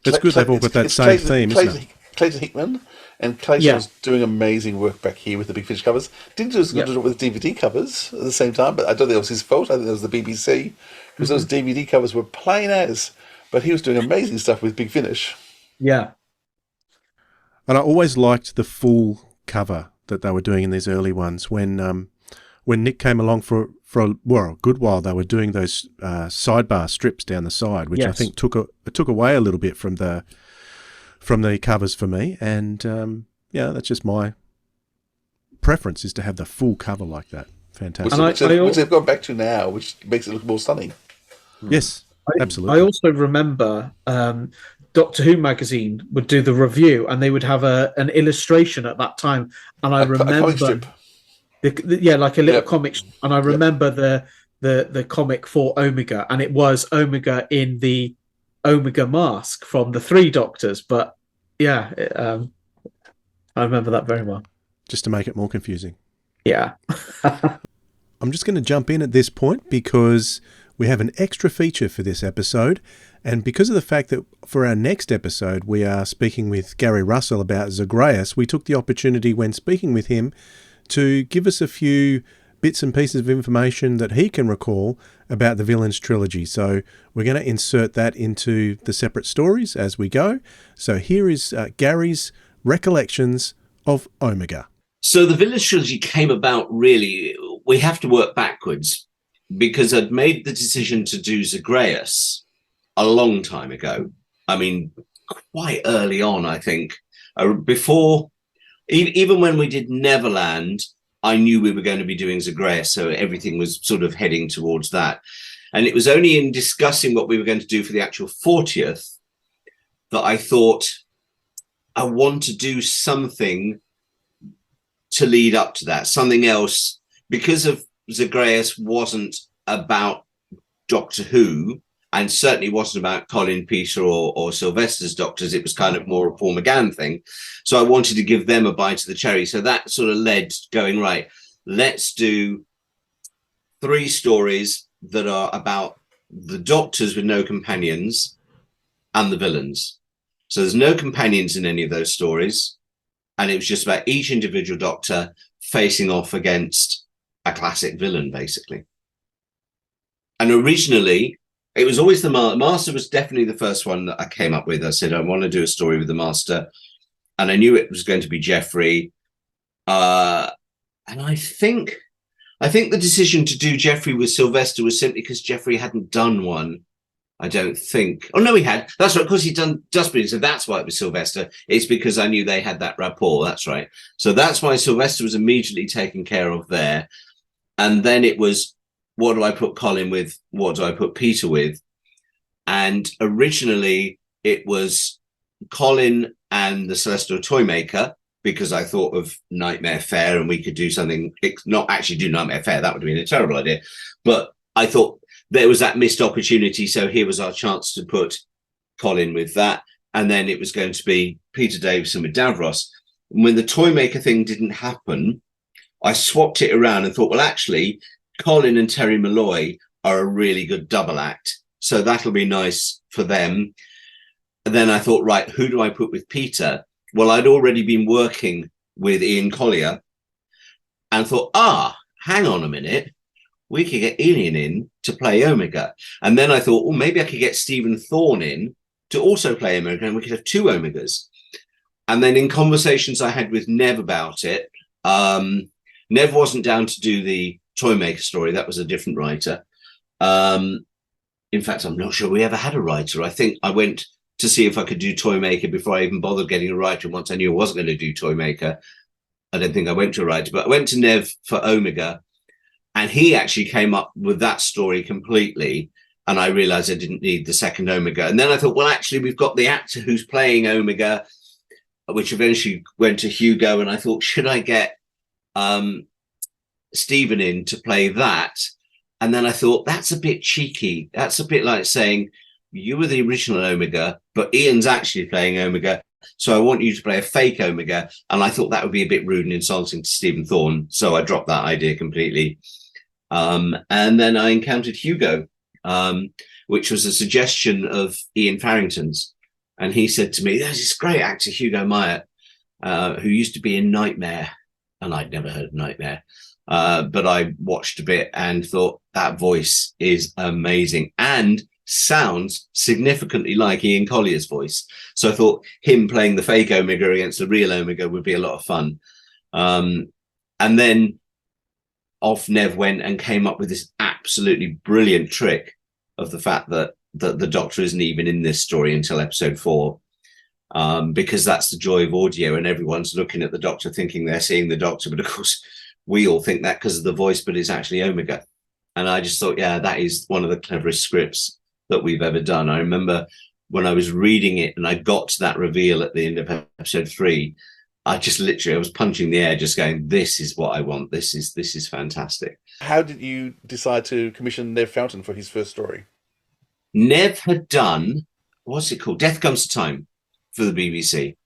It's good they've all got that same theme, isn't it? Clayton Hickman and Clayton was doing amazing work back here with the Big Finish covers. Didn't do as good as with DVD covers at the same time, but I don't think it was his fault. I think it was the BBC because those DVD covers were plain as. But he was doing amazing stuff with Big Finish. Yeah. And I always liked the full cover that they were doing in these early ones. When Nick came along for a good while, they were doing those sidebar strips down the side, which I think took away a little bit from the covers for me. And that's just my preference, is to have the full cover like that. Fantastic. Which they've gone back to now, which makes it look more stunning. Yes, absolutely. I also remember Doctor Who magazine would do the review, and they would have an illustration at that time. And I remember, a comic strip. Like a little comic. And I remember the comic for Omega, and it was Omega in the Omega mask from the Three Doctors. But I remember that very well. Just to make it more confusing. Yeah. I'm just going to jump in at this point because we have an extra feature for this episode, And because of the fact that for our next episode, we are speaking with Gary Russell about Zagreus, we took the opportunity when speaking with him to give us a few bits and pieces of information that he can recall about the Villains Trilogy. So we're going to insert that into the separate stories as we go. So here is Gary's recollections of Omega. So the Villains Trilogy came about, really, we have to work backwards, because I'd made the decision to do Zagreus a long time ago. I mean, quite early on, I think. Before, even when we did Neverland, I knew we were going to be doing Zagreus, so everything was sort of heading towards that. And it was only in discussing what we were going to do for the actual 40th that I thought, I want to do something to lead up to that, something else, because of Zagreus wasn't about Doctor Who, and certainly wasn't about Colin, Peter, or Sylvester's Doctors. It was kind of more a Paul McGann thing. So I wanted to give them a bite of the cherry. So that sort of led going, right, let's do 3 stories that are about the Doctors with no companions and the villains. So there's no companions in any of those stories. And it was just about each individual Doctor facing off against a classic villain, basically. And originally, it was always the Master was definitely the first one that I came up with. I said, I want to do a story with the Master. And I knew it was going to be Jeffrey. And I think the decision to do Jeffrey with Sylvester was simply because Jeffrey hadn't done one. I don't think. Oh, no, he had. That's right. Of course, he'd done Dustbin. So that's why it was Sylvester. It's because I knew they had that rapport. That's right. So that's why Sylvester was immediately taken care of there. And then it was, what do I put Colin with? What do I put Peter with? And originally it was Colin and the Celestial Toymaker, because I thought of Nightmare Fair and we could do something, not actually do Nightmare Fair. That would have been a terrible idea. But I thought there was that missed opportunity. So here was our chance to put Colin with that. And then it was going to be Peter Davison with Davros. And when the Toymaker thing didn't happen, I swapped it around and thought, well, actually, Colin and Terry Malloy are a really good double act. So that'll be nice for them. And then I thought, right, who do I put with Peter? Well, I'd already been working with Ian Collier and thought, hang on a minute. We could get Ian in to play Omega. And then I thought, well, maybe I could get Stephen Thorne in to also play Omega, and we could have 2 Omegas. And then in conversations I had with Nev about it, Nev wasn't down to do the Toymaker story. That was a different writer. In fact, I'm not sure we ever had a writer. I think I went to see if I could do Toymaker before I even bothered getting a writer. Once I knew I wasn't going to do Toymaker, I don't think I went to a writer. But I went to Nev for Omega, and he actually came up with that story completely. And I realized I didn't need the second Omega. And then I thought, well, actually, we've got the actor who's playing Omega, which eventually went to Hugo. And I thought, should I get Stephen in to play that? And then I thought, that's a bit cheeky. That's a bit like saying, you were the original Omega, but Ian's actually playing Omega, so I want you to play a fake Omega. And I thought that would be a bit rude and insulting to Stephen Thorne, so I dropped that idea completely. And then I encountered Hugo, which was a suggestion of Ian Farrington's. And he said to me, there's this great actor, Hugo Myatt, who used to be in Nightmare. And I'd never heard of Nightmare. But I watched a bit and thought that voice is amazing and sounds significantly like Ian Collier's voice. So I thought him playing the fake Omega against the real Omega would be a lot of fun. And then off Nev went and came up with this absolutely brilliant trick of the fact that the Doctor isn't even in this story until episode 4. Because that's the joy of audio, and everyone's looking at the Doctor thinking they're seeing the Doctor. But of course, we all think that because of the voice, but it's actually Omega. And I just thought, yeah, that is one of the cleverest scripts that we've ever done. I remember when I was reading it and I got to that reveal at the end of episode 3, I was punching the air, just going, this is what I want. This is fantastic. How did you decide to commission Nev Fountain for his first story? Nev had done, what's it called? Death Comes to Time for the BBC.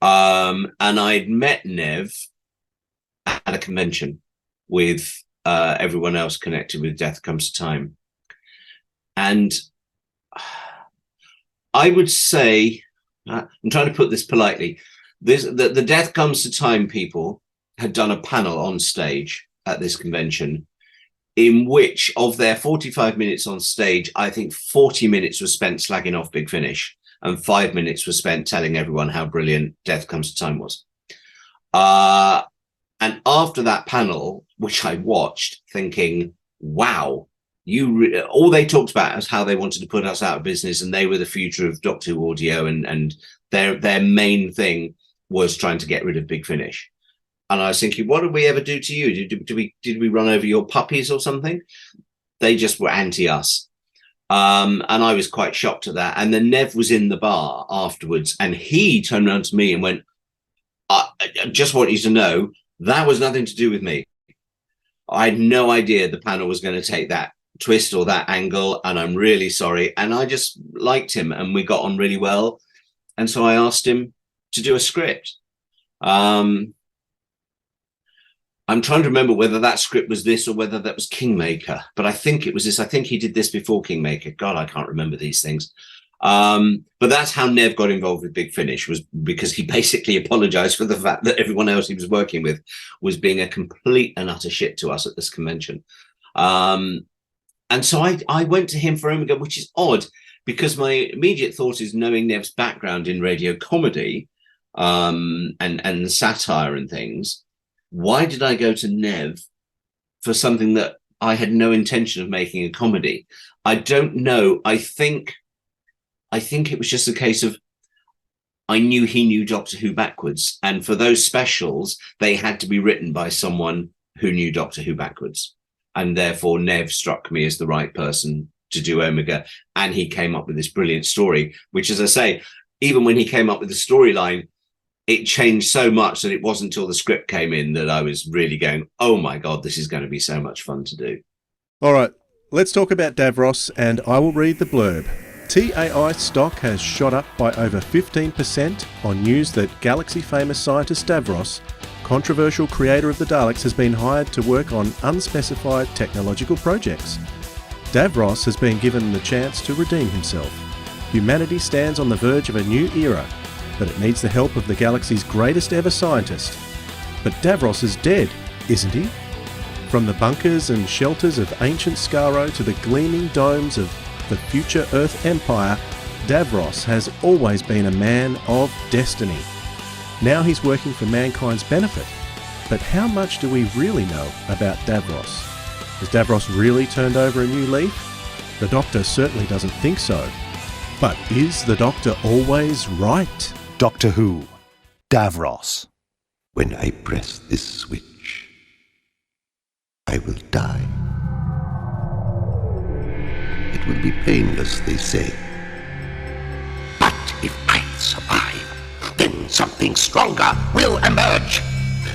And I'd met Nev at a convention with everyone else connected with Death Comes to Time. And I would say, I'm trying to put this politely, the Death Comes to Time people had done a panel on stage at this convention, in which of their 45 minutes on stage, I think 40 minutes was spent slagging off Big Finish, and 5 minutes was spent telling everyone how brilliant Death Comes to Time was. And after that panel, which I watched, thinking, wow, all they talked about is how they wanted to put us out of business, and they were the future of Doctor Who audio, and their main thing was trying to get rid of Big Finish. And I was thinking, what did we ever do to you? Did we run over your puppies or something? They just were anti us. And I was quite shocked at that. And then Nev was in the bar afterwards, and he turned around to me and went, I just want you to know, that was nothing to do with me. I had no idea the panel was going to take that twist or that angle, and I'm really sorry. And I just liked him, and we got on really well. And so I asked him to do a script. I'm trying to remember whether that script was this or whether that was Kingmaker, but I think it was this. I think he did this before Kingmaker. God, I can't remember these things. But that's how Nev got involved with Big Finish, was because he basically apologized for the fact that everyone else he was working with was being a complete and utter shit to us at this convention. And so I went to him for Omega, which is odd because my immediate thought is, knowing Nev's background in radio comedy and satire and things, why did I go to Nev for something that I had no intention of making a comedy? I don't know. I think it was just a case of, I knew he knew Doctor Who backwards. And for those specials, they had to be written by someone who knew Doctor Who backwards. And therefore, Nev struck me as the right person to do Omega. And he came up with this brilliant story, which, as I say, even when he came up with the storyline, it changed so much that it wasn't until the script came in that I was really going, oh my God, this is going to be so much fun to do. All right, let's talk about Davros, and I will read the blurb. TAI stock has shot up by over 15% on news that galaxy-famous scientist Davros, controversial creator of the Daleks, has been hired to work on unspecified technological projects. Davros has been given the chance to redeem himself. Humanity stands on the verge of a new era, but it needs the help of the galaxy's greatest ever scientist. But Davros is dead, isn't he? From the bunkers and shelters of ancient Skaro to the gleaming domes of the future Earth Empire, Davros has always been a man of destiny. Now he's working for mankind's benefit. But how much do we really know about Davros? Has Davros really turned over a new leaf? The Doctor certainly doesn't think so. But is the Doctor always right? Doctor Who, Davros. When I press this switch, I will die. It will be painless, they say. But if I survive, then something stronger will emerge.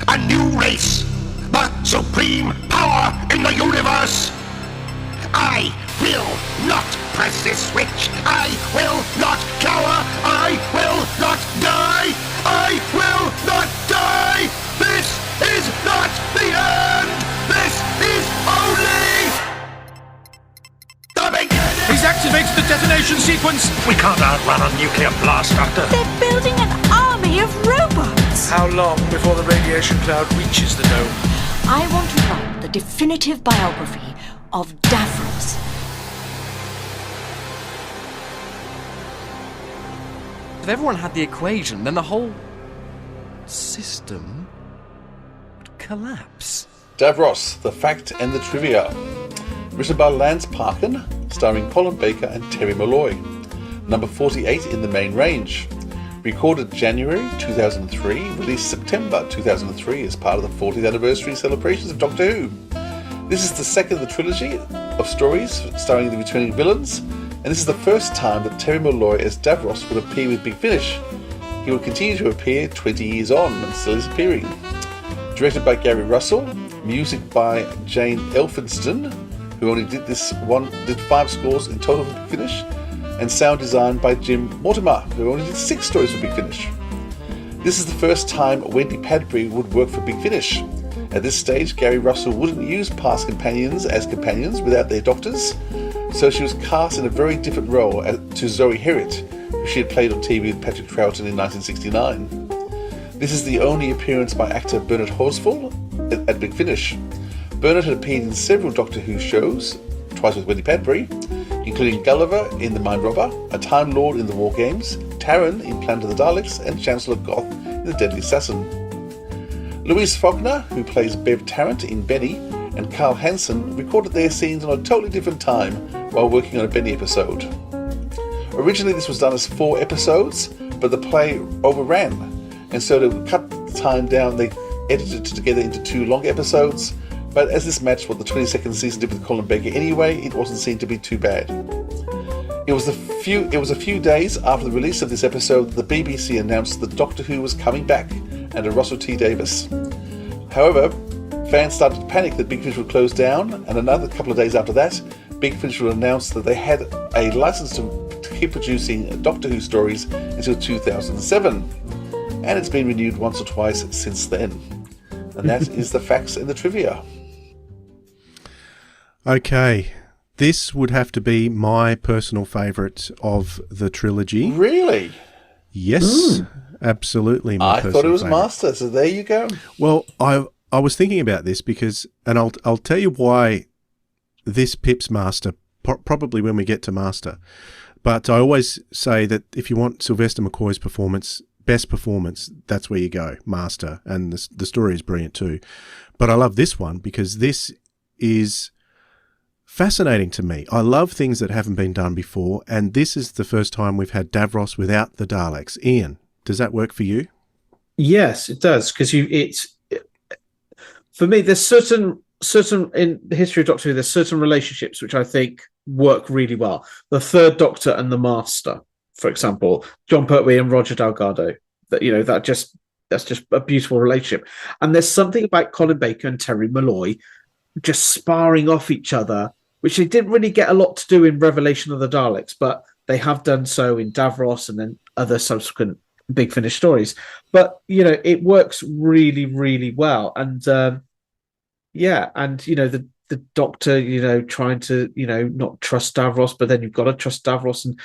A new race, the supreme power in the universe. I will not press this switch. I will not cower. I will not die. I will not die. This is not the end. This is only the beginning. He's activated the detonation sequence. We can't outrun a nuclear blast, Doctor. They're building an army of robots. How long before the radiation cloud reaches the dome? I want to write the definitive biography of Davros. If everyone had the equation, then the whole system would collapse. Davros, the fact and the trivia. Written by Lance Parkin, starring Colin Baker and Terry Malloy. Number 48 in the main range. Recorded January 2003, released September 2003 as part of the 40th anniversary celebrations of Doctor Who. This is the second of the trilogy of stories starring the returning villains, and this is the first time that Terry Malloy as Davros would appear with Big Finish. He will continue to appear 20 years on and still is appearing. Directed by Gary Russell, music by Jane Elphinstone, who only did 5 scores in total for Big Finish, and sound design by Jim Mortimer, who only did 6 stories for Big Finish. This is the first time Wendy Padbury would work for Big Finish. At this stage, Gary Russell wouldn't use past companions as companions without their doctors, so she was cast in a very different role to Zoe Herriott, who she had played on TV with Patrick Troughton in 1969. This is the only appearance by actor Bernard Horsfall at Big Finish. Bernard had appeared in several Doctor Who shows, twice with Wendy Padbury, including Gulliver in The Mind Robber, a Time Lord in The War Games, Taran in Planet of the Daleks, and Chancellor Goth in The Deadly Assassin. Louise Faulkner, who plays Bev Tarrant in Benny, and Carl Hansen recorded their scenes on a totally different time while working on a Benny episode. Originally this was done as 4 episodes, but the play overran, and so to cut the time down they edited it together into 2 long episodes, but as this matched what the 22nd season did with Colin Baker anyway, it wasn't seen to be too bad. It was a few days after the release of this episode that the BBC announced that Doctor Who was coming back under Russell T Davies. However, fans started to panic that Big Finish would close down, and another couple of days after that, Big Finish would announce that they had a license to keep producing Doctor Who stories until 2007, and it's been renewed once or twice since then. And that is the facts and the trivia. Okay, this would have to be my personal favourite of the trilogy. Really? Yes, absolutely. I thought it was Master, so there you go. Well, I was thinking about this because, and I'll tell you why this pips Master, probably when we get to Master. But I always say that if you want Sylvester McCoy's best performance, that's where you go, Master. And the story is brilliant too. But I love this one because this is fascinating to me. I love things that haven't been done before, and this is the first time we've had Davros without the Daleks. Ian, does that work for you? Yes, it does, because for me, there's certain in the history of Doctor Who, there's certain relationships which I think work really well. The Third Doctor and the Master, for example, John Pertwee and Roger Delgado. That's just a beautiful relationship. And there's something about Colin Baker and Terry Malloy just sparring off each other, which they didn't really get a lot to do in Revelation of the Daleks, but they have done so in Davros and then other subsequent Big Finish stories. But it works really, really well. And the Doctor, trying to not trust Davros, but then you've got to trust Davros, and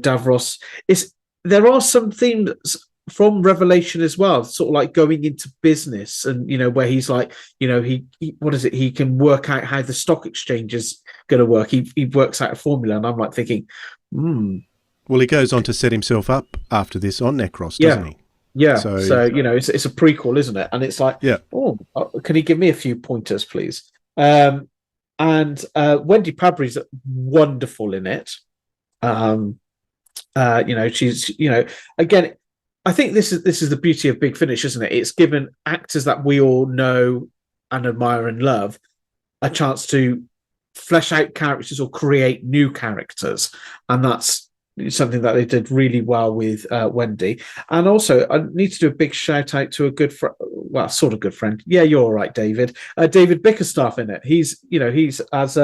Davros is. There are some themes from Revelation as well, sort of like going into business, and where he's like, he what is it? He can work out how the stock exchange is going to work. He works out a formula, and I'm like thinking, Well, he goes on to set himself up after this on Necros, doesn't he? Yeah. So it's a prequel, isn't it? And it's like, can you give me a few pointers, please? And Wendy Padbury's wonderful in it. She's again. I think this is the beauty of Big Finish, isn't it? It's given actors that we all know and admire and love a chance to flesh out characters or create new characters, and that's something that they did really well with Wendy. And also, I need to do a big shout out to a good friend, well, sort of good friend. Yeah, you're all right, David. David Bickerstaff in it. He's as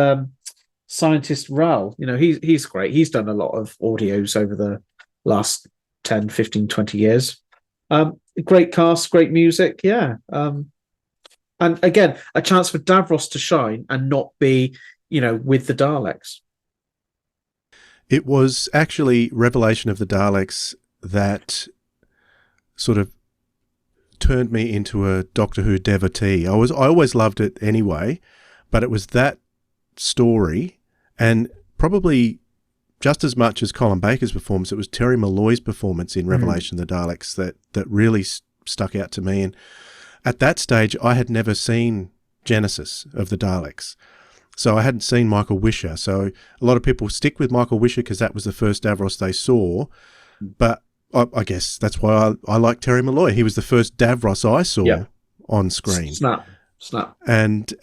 scientist Ral. He's great. He's done a lot of audios over the last 10, 15, 20 years. Great cast, great music, yeah. And again, a chance for Davros to shine and not be, with the Daleks. It was actually Revelation of the Daleks that sort of turned me into a Doctor Who devotee. I always loved it anyway, but it was that story, and probably just as much as Colin Baker's performance, it was Terry Malloy's performance in Revelation of the Daleks that really stuck out to me. And at that stage, I had never seen Genesis of the Daleks. So I hadn't seen Michael Wisher. So a lot of people stick with Michael Wisher because that was the first Davros they saw. But I guess that's why I like Terry Malloy. He was the first Davros I saw on screen. Snap. And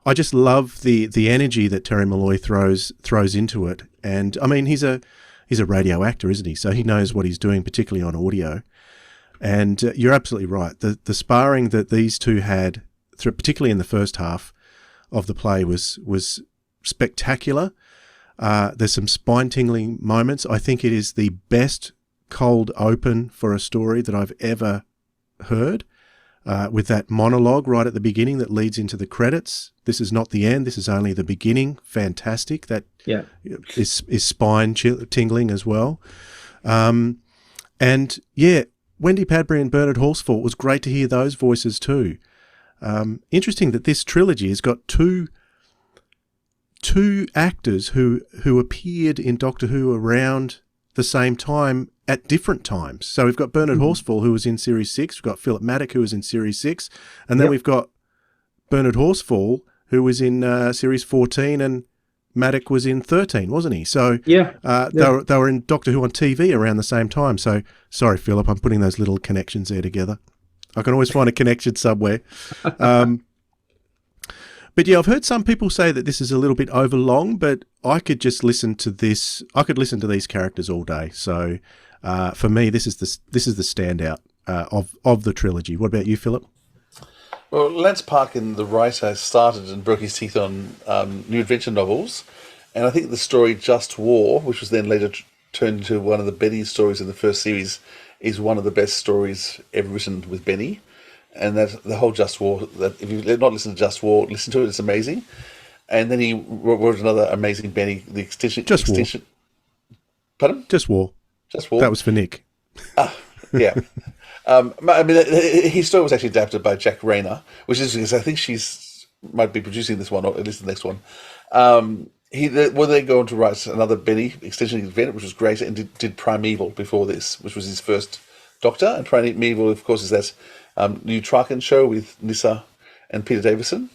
I just love the energy that Terry Malloy throws into it. And I mean, he's a radio actor, isn't he? So he knows what he's doing, particularly on audio. And you're absolutely right. The sparring that these two had, particularly in the first half of the play, was spectacular. There's some spine-tingling moments. I think it is the best cold open for a story that I've ever heard. with that monologue right at the beginning that leads into the credits. This is not the end. This is only the beginning. Fantastic. That is spine tingling as well. And yeah, Wendy Padbury and Bernard Horsfall, it was great to hear those voices too. Interesting that this trilogy has got two actors who appeared in Doctor Who around the same time at different times. So we've got Bernard Horsfall, who was in Series 6. We've got Philip Maddock, who was in Series 6. And then we've got Bernard Horsfall, who was in Series 14, and Maddock was in 13, wasn't he? So they were in Doctor Who on TV around the same time. So sorry, Philip, I'm putting those little connections there together. I can always find a connection somewhere. But yeah, I've heard some people say that this is a little bit overlong, but I could just listen to this. I could listen to these characters all day. So for me, this is the standout of the trilogy. What about you, Philip? Well, Lance Parkin, the writer, started and broke his teeth on new adventure novels, and I think the story Just War, which was then later turned into one of the Benny stories in the first series, is one of the best stories ever written with Benny. And that the whole Just War, that if you've not listened to Just War, listen to it, it's amazing. And then he wrote another amazing Benny, the extension. War. Pardon? Just War. That was for Nick. Yeah. I mean, his story was actually adapted by Jack Rayner, which is because I think she's might be producing this one, or at least the next one. They go on to write another Benny extension event, which was great, and did Primeval before this, which was his first Doctor. And Primeval, of course, is that new Traken show with Nissa and Peter Davison.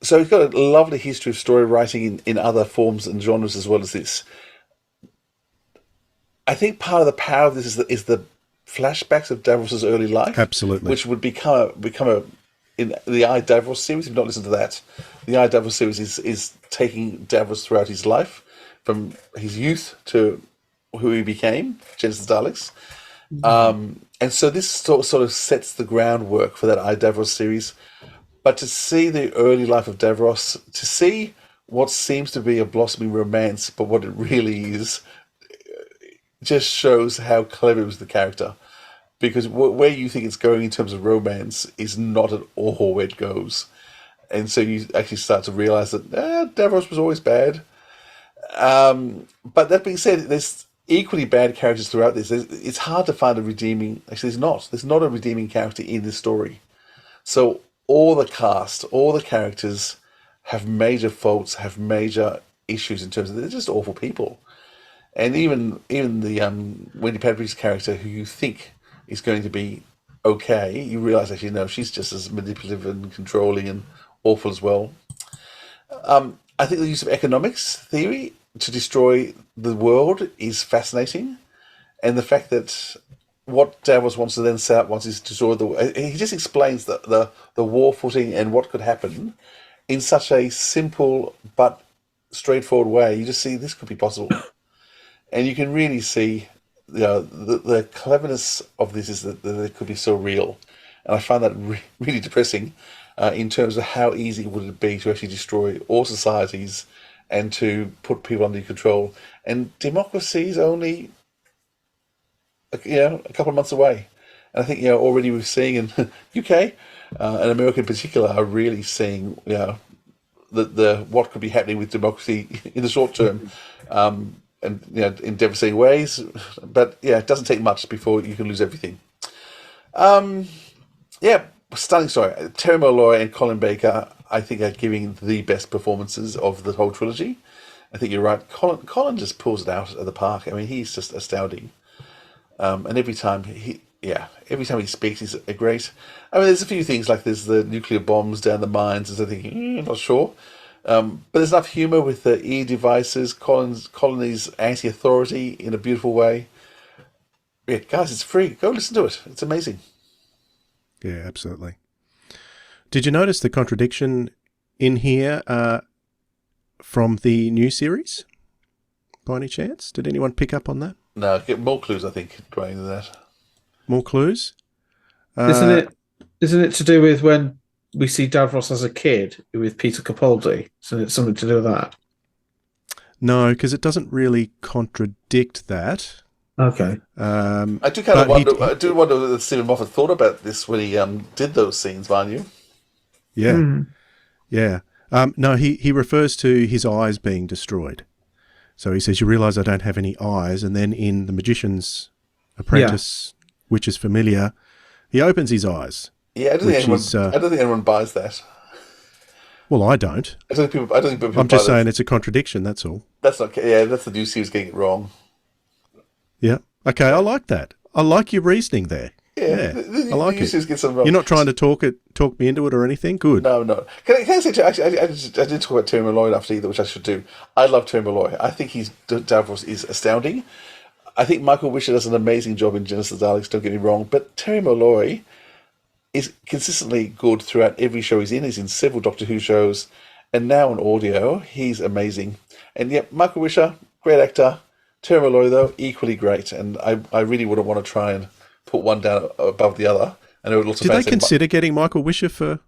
So he's got a lovely history of story writing in other forms and genres as well as this. I think part of the power of this is the flashbacks of Davros's early life. Absolutely. Which would become in the I, Davros series, if you've not listened to that, the I, Davros series is taking Davros throughout his life, from his youth to who he became, Genesis Daleks. And so this sort of sets the groundwork for that I, Davros series. But to see the early life of Davros, to see what seems to be a blossoming romance, but what it really is, just shows how clever was the character. Because where you think it's going in terms of romance is not at all where it goes. And so you actually start to realise that Davros was always bad. But that being said, there's equally bad characters throughout this. It's hard to find a redeeming... Actually, there's not a redeeming character in this story. So all the cast, all the characters have major faults, have major issues in terms of they're just awful people. And even the Wendy Padbury's character, who you think is going to be okay, you realise actually no, she's just as manipulative and controlling and awful as well. I think the use of economics theory to destroy the world is fascinating, and the fact that what Davros wants to then set up once he's destroyed he just explains the war footing and what could happen in such a simple but straightforward way. You just see this could be possible. And you can really see the cleverness of this is that it could be so real. And I find that really depressing in terms of how easy would it be to actually destroy all societies and to put people under control. And democracy is only a couple of months away. And I think already we're seeing in UK and America in particular are really seeing the what could be happening with democracy in the short term. And in devastating ways, but it doesn't take much before you can lose everything. Stunning story. Terry Molloy and Colin Baker, I think, are giving the best performances of the whole trilogy. I think you're right. Colin just pulls it out of the park. I mean, he's just astounding. And every time he speaks, he's great. I mean, there's a few things like there's the nuclear bombs down the mines, and so thinking, not sure. But there's enough humour with the ear devices, Colony's anti-authority in a beautiful way. Yeah, guys, it's free. Go listen to it. It's amazing. Yeah, absolutely. Did you notice the contradiction in here from the new series? By any chance? Did anyone pick up on that? No, get more clues, I think, going into that. More clues? Isn't it to do with when we see Davros as a kid with Peter Capaldi? So it's something to do with that? No, because it doesn't really contradict that. Okay. I do kind of wonder. I do wonder what Stephen Moffat thought about this when he did those scenes, mind you. Yeah, yeah. No, he refers to his eyes being destroyed. So he says, "You realise I don't have any eyes." And then in The Magician's Apprentice, which is familiar, he opens his eyes. Yeah, I don't think anyone buys that. Well, I don't. I don't think people I'm just buy saying that. it's a contradiction. That's all. That's not. Yeah, that's the new series getting it wrong. Yeah. Okay, I like that. I like your reasoning there. Yeah, I like it. Get some wrong. You're not trying to talk me into it or anything. Good. No. Can I say? Actually, I didn't talk about Terry Malloy after either, which I should do. I love Terry Malloy. I think Davros is astounding. I think Michael Wisher does an amazing job in Genesis Daleks. Don't get me wrong, but Terry Malloy is consistently good throughout every show he's in. He's in several Doctor Who shows, and now on audio, he's amazing. And yet, Michael Wisher, great actor. Terry Malloy, though, equally great. And I really wouldn't want to try and put one down above the other. And it would also. Did they consider getting Michael Wisher for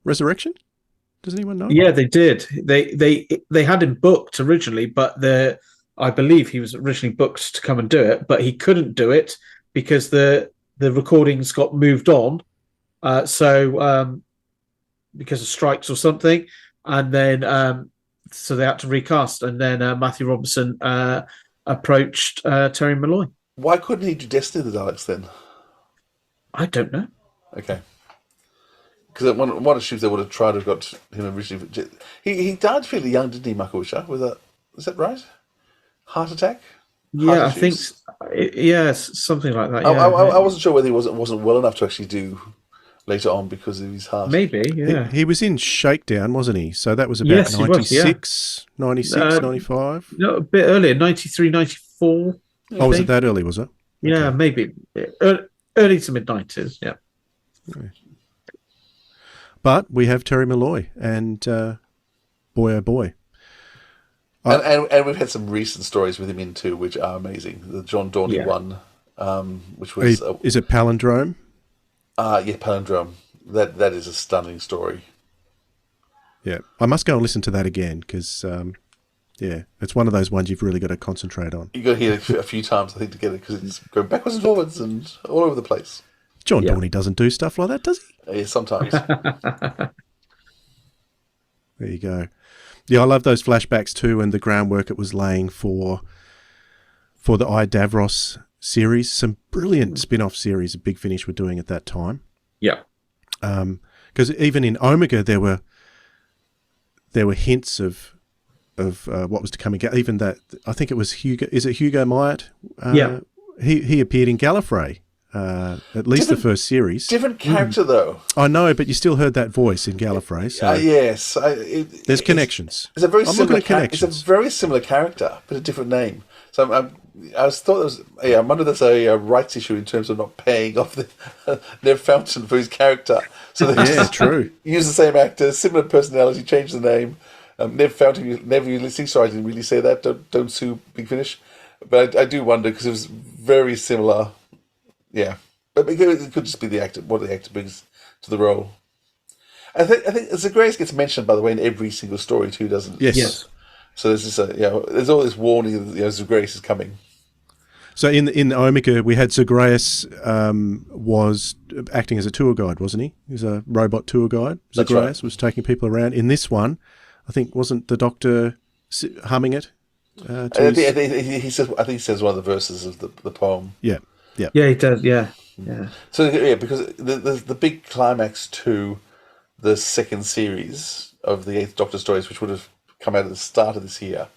Resurrection? Does anyone know? Yeah, they did. They had him booked originally, but I believe he was originally booked to come and do it, but he couldn't do it because the recordings got moved on. So because of strikes or something, and then so they had to recast, and then Matthew Robinson approached Terry Malloy. Why couldn't he do Destiny of the Daleks then? I don't know. Okay. Because one assumes they would have tried to have got him originally. He died fairly young, didn't he, Michael Wisher? Is that right? Heart attack? Yeah, I think. Something like that. Yeah. I wasn't sure whether he wasn't well enough to actually do later on because of his heart. Maybe, yeah. He was in Shakedown, wasn't he? So that was about 96, 95? No, a bit earlier, 93, 94. Was it that early, was it? Yeah, okay. Maybe. Early to mid-90s, yeah. Okay. But we have Terry Malloy, and boy, oh boy. And we've had some recent stories with him in too, which are amazing. The John Dorney one, which was... is it Palindrome? Yeah, Palindrome. That is a stunning story. Yeah, I must go and listen to that again because, it's one of those ones you've really got to concentrate on. You've got to hear it a few times, I think, to get it because it's going backwards and forwards and all over the place. John Dorney doesn't do stuff like that, does he? Yeah, sometimes. There you go. Yeah, I love those flashbacks too, and the groundwork it was laying for the I, Davros series. Some brilliant spin-off series Big Finish were doing at that time. Yeah. Because even in Omega, there were hints of what was to come again. Even that, I think it was Hugo. Is it Hugo Myatt? Yeah. He appeared in Gallifrey. At least the first series. Different character, though. I know, but you still heard that voice in Gallifrey. So yes. There's connections. It's a very similar character. It's a very similar character, but a different name. So I wonder there's a rights issue in terms of not paying off the Nev Fountain for his character. So they true. Use the same actor, similar personality, change the name. Nev Fountain, Nev, you're listening, sorry, I didn't really say that. Don't sue Big Finish. But I do wonder because it was very similar. Yeah, but it could just be the actor, what the actor brings to the role. I think Zagreus gets mentioned, by the way, in every single story too, doesn't it? Yes. So there's there's all this warning that Zagreus is coming. So in Omega, we had Zagreus was acting as a tour guide, wasn't he? He was a robot tour guide. Zagreus was taking people around. In this one, I think wasn't the Doctor humming it? I think he says one of the verses of the poem. Yeah. Yeah, he does. Yeah. So because the big climax to the second series of the Eighth Doctor stories, which would have come out at the start of this year,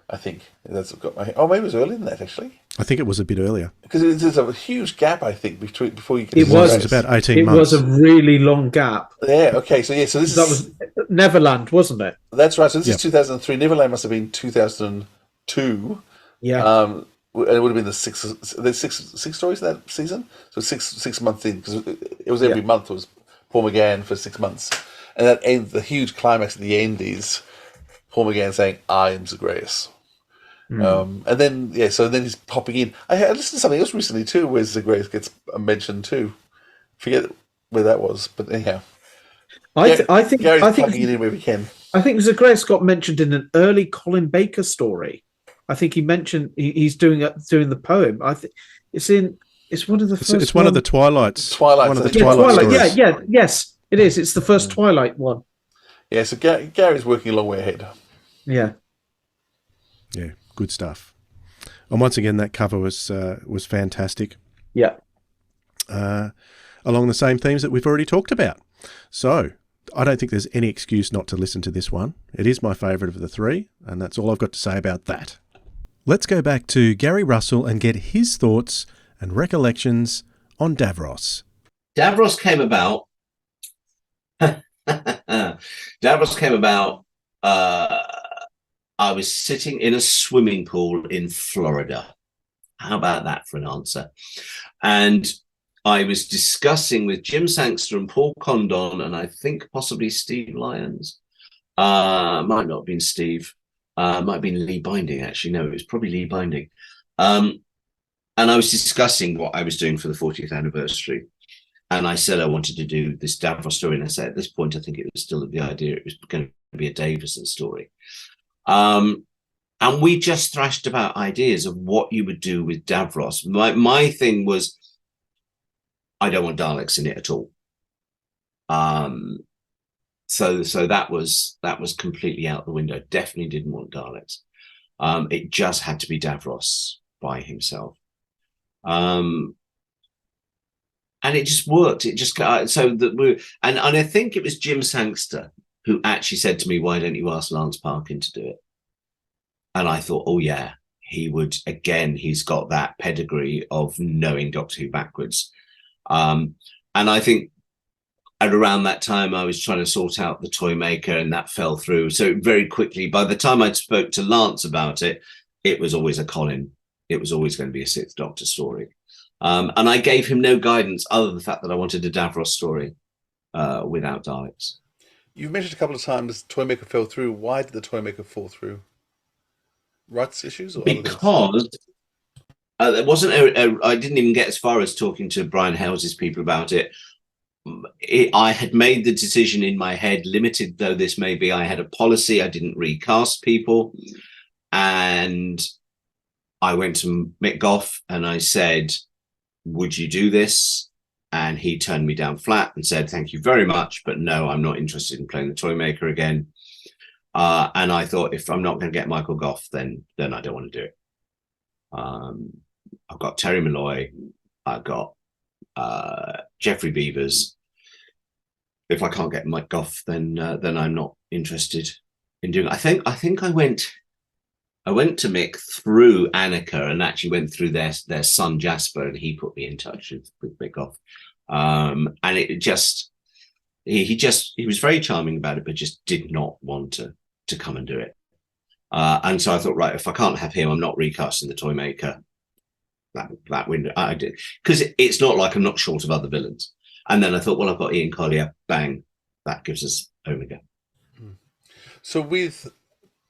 I think that's got maybe it was earlier than that actually. I think it was a bit earlier because there's a huge gap. I think before you. It was about 18 months. It was a really long gap. Yeah. Okay. So so that was Neverland, wasn't it? That's right. So this is 2003. Neverland must have been 2002. Yeah. And it would have been there's six stories in that season, so six months in because it was every month. It was Paul McGann for 6 months, and that the huge climax at the end is Paul McGann saying, "I am Zagreus," and then so then he's popping in. I listened to something else recently too, where Zagreus gets mentioned too. Forget where that was, but anyhow, I think Gary's popping in where we can. I think Zagreus got mentioned in an early Colin Baker story. I think he mentioned he's doing the poem. I think it's one of the first. It's one of the Twilights. Twilight. One of the Twilight stories. Yes, it is. It's the first Twilight one. Yeah, so Gary's working a long way ahead. Yeah. Yeah, good stuff. And once again, that cover was fantastic. Yeah. Along the same themes that we've already talked about. So I don't think there's any excuse not to listen to this one. It is my favourite of the three, and that's all I've got to say about that. Let's go back to Gary Russell and get his thoughts and recollections on Davros. Davros came about. I was sitting in a swimming pool in Florida. How about that for an answer? And I was discussing with Jim Sangster and Paul Condon, and I think possibly Steve Lyons. Might not have been Steve. Might have been Lee Binding, actually. No, it was probably Lee Binding. And I was discussing what I was doing for the 40th anniversary. And I said I wanted to do this Davros story. And I said at this point, I think it was still the idea it was going to be a Davison story. And we just thrashed about ideas of what you would do with Davros. My thing was, I don't want Daleks in it at all. So that was completely out the window. Definitely didn't want Daleks. It just had to be Davros by himself. And it just worked. It just and I think it was Jim Sangster who actually said to me, "Why don't you ask Lance Parkin to do it?" And I thought, oh yeah, he would. Again, he's got that pedigree of knowing Doctor Who backwards. And I think at around that time, I was trying to sort out the toy maker, and that fell through. So very quickly, by the time I spoke to Lance about it, it was always a Colin. It was always going to be a Sixth Doctor story. And I gave him no guidance other than the fact that I wanted a Davros story without Daleks. You've mentioned a couple of times Toymaker fell through. Why did the Toymaker fall through? Rights issues? Or because there wasn't I didn't even get as far as talking to Brian House's people about it. I had made the decision in my head, limited though this may be. I had a policy. I didn't recast people. And I went to Mick Goff and I said, would you do this? And he turned me down flat and said, thank you very much, but no, I'm not interested in playing the Toymaker again. And I thought, if I'm not going to get Michael Goff, then I don't want to do it. I've got Terry Malloy. I've got Jeffrey Beavers. If I can't get Mike Goff, then I'm not interested in doing it. I think I went to Mick through Annika and actually went through their son Jasper, and he put me in touch with Mick Goff. And it just he was very charming about it, but just did not want to come and do it. And so I thought, right, if I can't have him, I'm not recasting the Toymaker. That window I did, because it's not like I'm not short of other villains. And then I thought, well, I've got Ian Collier, bang, that gives us Omega. So with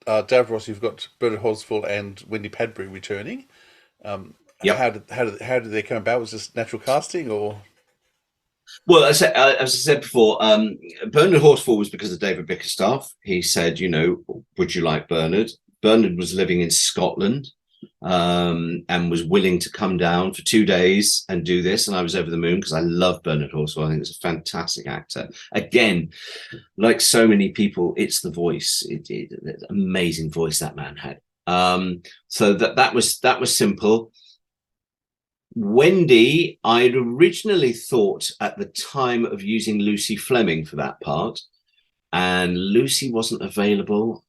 Davros, you've got Bernard Horsfall and Wendy Padbury returning. Yep. How did they come about? Was this natural casting or? Well, as I said before, Bernard Horsfall was because of David Bickerstaff. He said, would you like Bernard? Bernard was living in Scotland and was willing to come down for 2 days and do this. And I was over the moon because I love Bernard Horsfall. I think he's a fantastic actor. Again, like so many people, it's the voice. It's amazing voice that man had. So that was simple. Wendy, I'd originally thought at the time of using Lucy Fleming for that part, and Lucy wasn't available.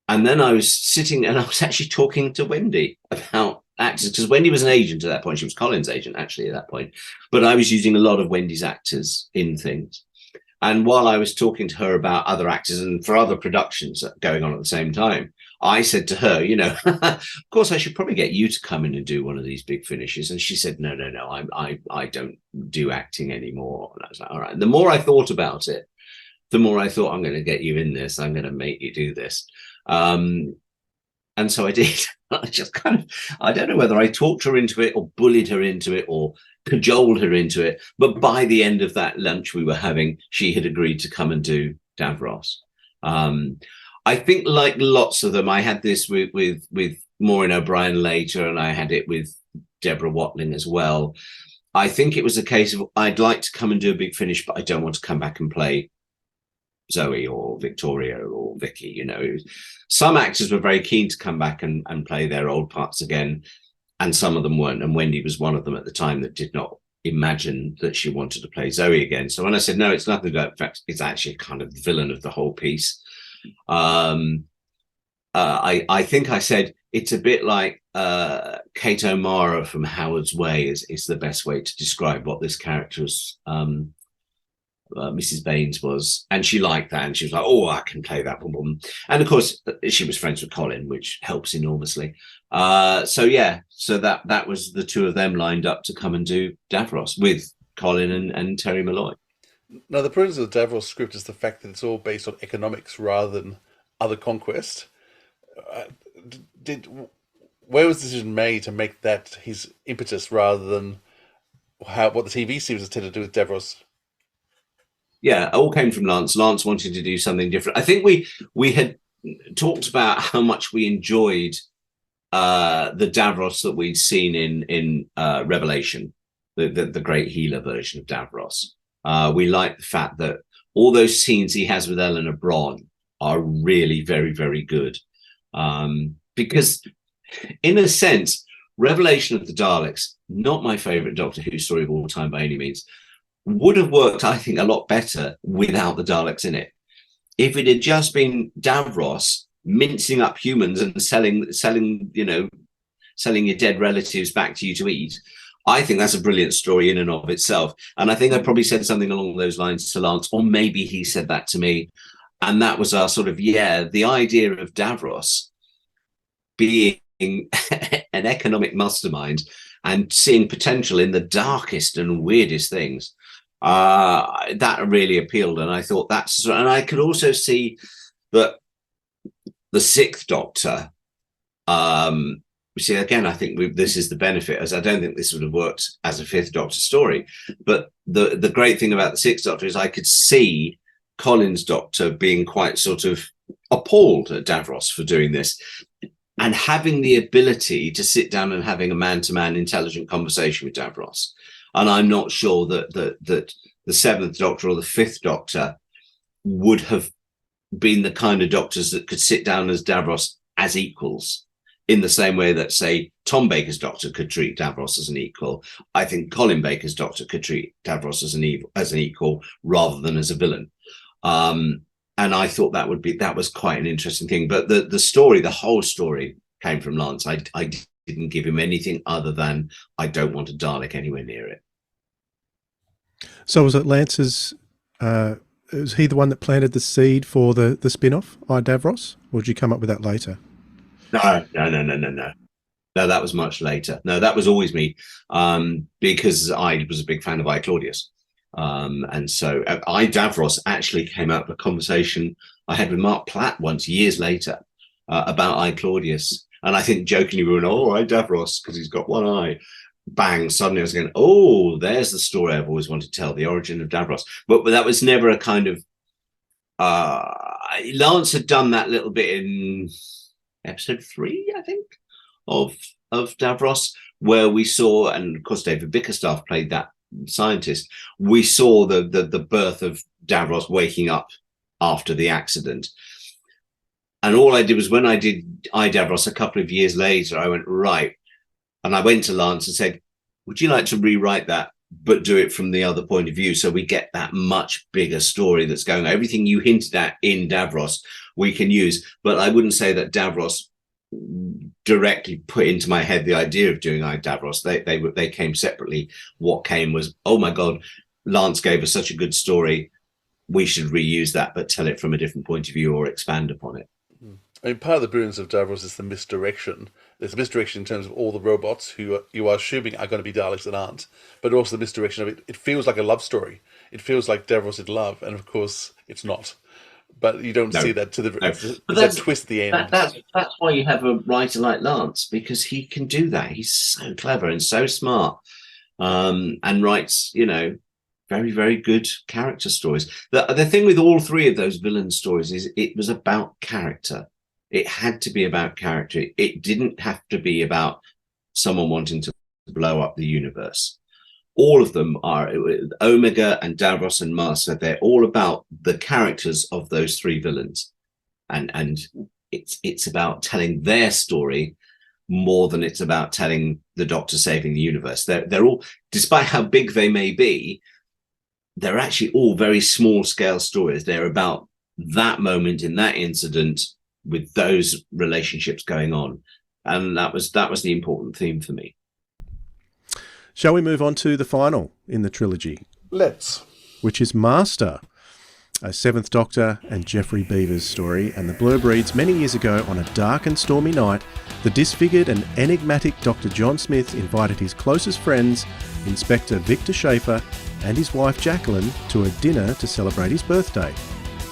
And then I was sitting and I was actually talking to Wendy about actors, because Wendy was an agent at that point. She was Colin's agent, actually, at that point. But I was using a lot of Wendy's actors in things. And while I was talking to her about other actors and for other productions going on at the same time, I said to her, of course, I should probably get you to come in and do one of these big finishes. And she said, no, I don't do acting anymore. And I was like, all right. The more I thought about it, the more I thought, I'm going to get you in this. I'm going to make you do this. And so I did. I just I don't know whether I talked her into it or bullied her into it or cajoled her into it. But by the end of that lunch we were having, she had agreed to come and do Davros. I think, like lots of them, I had this with Maureen O'Brien later, and I had it with Deborah Watling as well. I think it was a case of I'd like to come and do a big finish, but I don't want to come back and play Zoe or Victoria or Vicky. You know, some actors were very keen to come back and play their old parts again, and some of them weren't. And Wendy was one of them at the time that did not imagine that she wanted to play Zoe again. So when I said no, it's nothing to that. In fact, it's actually kind of the villain of the whole piece. I think I said it's a bit like Kate O'Mara from Howard's Way is the best way to describe what this character's Mrs. Baines was, and she liked that, and she was like, "Oh, I can play that." Boom, boom. And of course, she was friends with Colin, which helps enormously. So that was the two of them lined up to come and do Davros with Colin and Terry Malloy. Now, the brilliance of the Davros script is the fact that it's all based on economics rather than other conquest. Where was the decision made to make that his impetus rather than what the TV series has tended to do with Davros? Yeah, it all came from Lance. Lance wanted to do something different. I think we had talked about how much we enjoyed the Davros that we'd seen in Revelation, the great healer version of Davros. We liked the fact that all those scenes he has with Eleanor Bron are really very, very good. Because in a sense, Revelation of the Daleks, not my favorite Doctor Who story of all time by any means, would have worked, I think, a lot better without the Daleks in it. If it had just been Davros mincing up humans and selling your dead relatives back to you to eat, I think that's a brilliant story in and of itself. And I think I probably said something along those lines to Lance, or maybe he said that to me. And that was our sort of, the idea of Davros being an economic mastermind and seeing potential in the darkest and weirdest things. That really appealed. And I thought and I could also see that the Sixth Doctor, see, again, I think this is the benefit, as I don't think this would have worked as a Fifth Doctor story. But the great thing about the Sixth Doctor is I could see Colin's Doctor being quite sort of appalled at Davros for doing this, and having the ability to sit down and having a man-to-man intelligent conversation with Davros. And I'm not sure that the Seventh Doctor or the Fifth Doctor would have been the kind of doctors that could sit down as Davros as equals, in the same way that, say, Tom Baker's Doctor could treat Davros as an equal. I think Colin Baker's Doctor could treat Davros as an equal rather than as a villain. And I thought that was quite an interesting thing. But the whole story came from Lance. I didn't give him anything other than I don't want a Dalek anywhere near it. So was it Lance's? Was he the one that planted the seed for the spin-off, Davros, or did you come up with that later? No. No, that was much later. No, that was always me, because I was a big fan of I, Claudius. And so I, Davros, actually came out of a conversation I had with Mark Platt once, years later, about I, Claudius. And I think jokingly we went, "Oh, I, Davros," because he's got one eye. Bang, suddenly I was going, "Oh, there's the story I've always wanted to tell, the origin of Davros." But that was never a kind of... Lance had done that little bit in episode 3, I think, of Davros, where we saw, and of course David Bickerstaff played that scientist, we saw the birth of Davros waking up after the accident. And all I did was, when I did I, Davros a couple of years later, I went, right. And I went to Lance and said, "Would you like to rewrite that, but do it from the other point of view, so we get that much bigger story that's going on? Everything you hinted at in Davros, we can use." But I wouldn't say that Davros directly put into my head the idea of doing I, Davros. They came separately. What came was, "Oh my God, Lance gave us such a good story. We should reuse that, but tell it from a different point of view or expand upon it." I mean, part of the brilliance of Davros is the misdirection. There's a misdirection in terms of all the robots who you are assuming are going to be Daleks that aren't, but also the misdirection of it. It feels like a love story. It feels like Davros in love, and of course, it's not. But you don't see that that twist at the end. That's why you have a writer like Lance, because he can do that. He's so clever and so smart, and writes, very, very good character stories. The thing with all three of those villain stories is it was about character. It had to be about character. It didn't have to be about someone wanting to blow up the universe. All of them are, Omega and Davros and Master, they're all about the characters of those three villains. And it's about telling their story more than it's about telling the Doctor saving the universe. They're all, despite how big they may be, they're actually all very small scale stories. They're about that moment in that incident with those relationships going on. And that was the important theme for me. Shall we move on to the final in the trilogy? Let's. Which is Master, a Seventh Doctor and Geoffrey Beevers story. And the blurb reads, many years ago on a dark and stormy night, the disfigured and enigmatic Dr. John Smith invited his closest friends, Inspector Victor Schaefer and his wife Jacqueline, to a dinner to celebrate his birthday.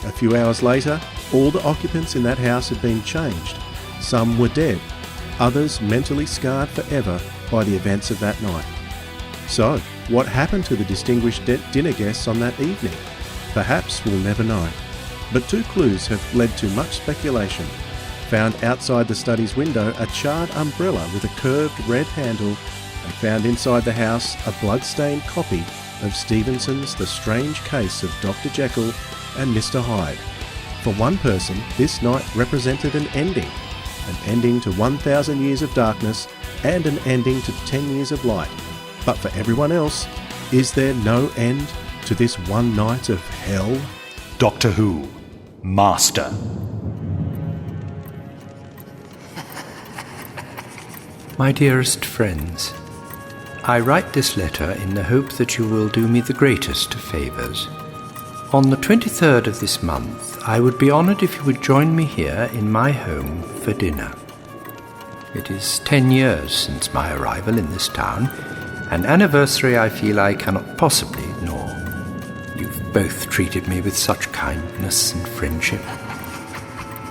A few hours later, all the occupants in that house had been changed. Some were dead, others mentally scarred forever by the events of that night. So, what happened to the distinguished dinner guests on that evening? Perhaps we'll never know. But two clues have led to much speculation. Found outside the study's window a charred umbrella with a curved red handle, and found inside the house a blood-stained copy of Stevenson's The Strange Case of Dr. Jekyll and Mr. Hyde. For one person, this night represented an ending to 1,000 years of darkness and an ending to 10 years of light. But for everyone else, is there no end to this one night of hell? Doctor Who, Master. My dearest friends, I write this letter in the hope that you will do me the greatest of favours. On the 23rd of this month, I would be honoured if you would join me here in my home for dinner. It is 10 years since my arrival in this town, an anniversary I feel I cannot possibly ignore. You've both treated me with such kindness and friendship.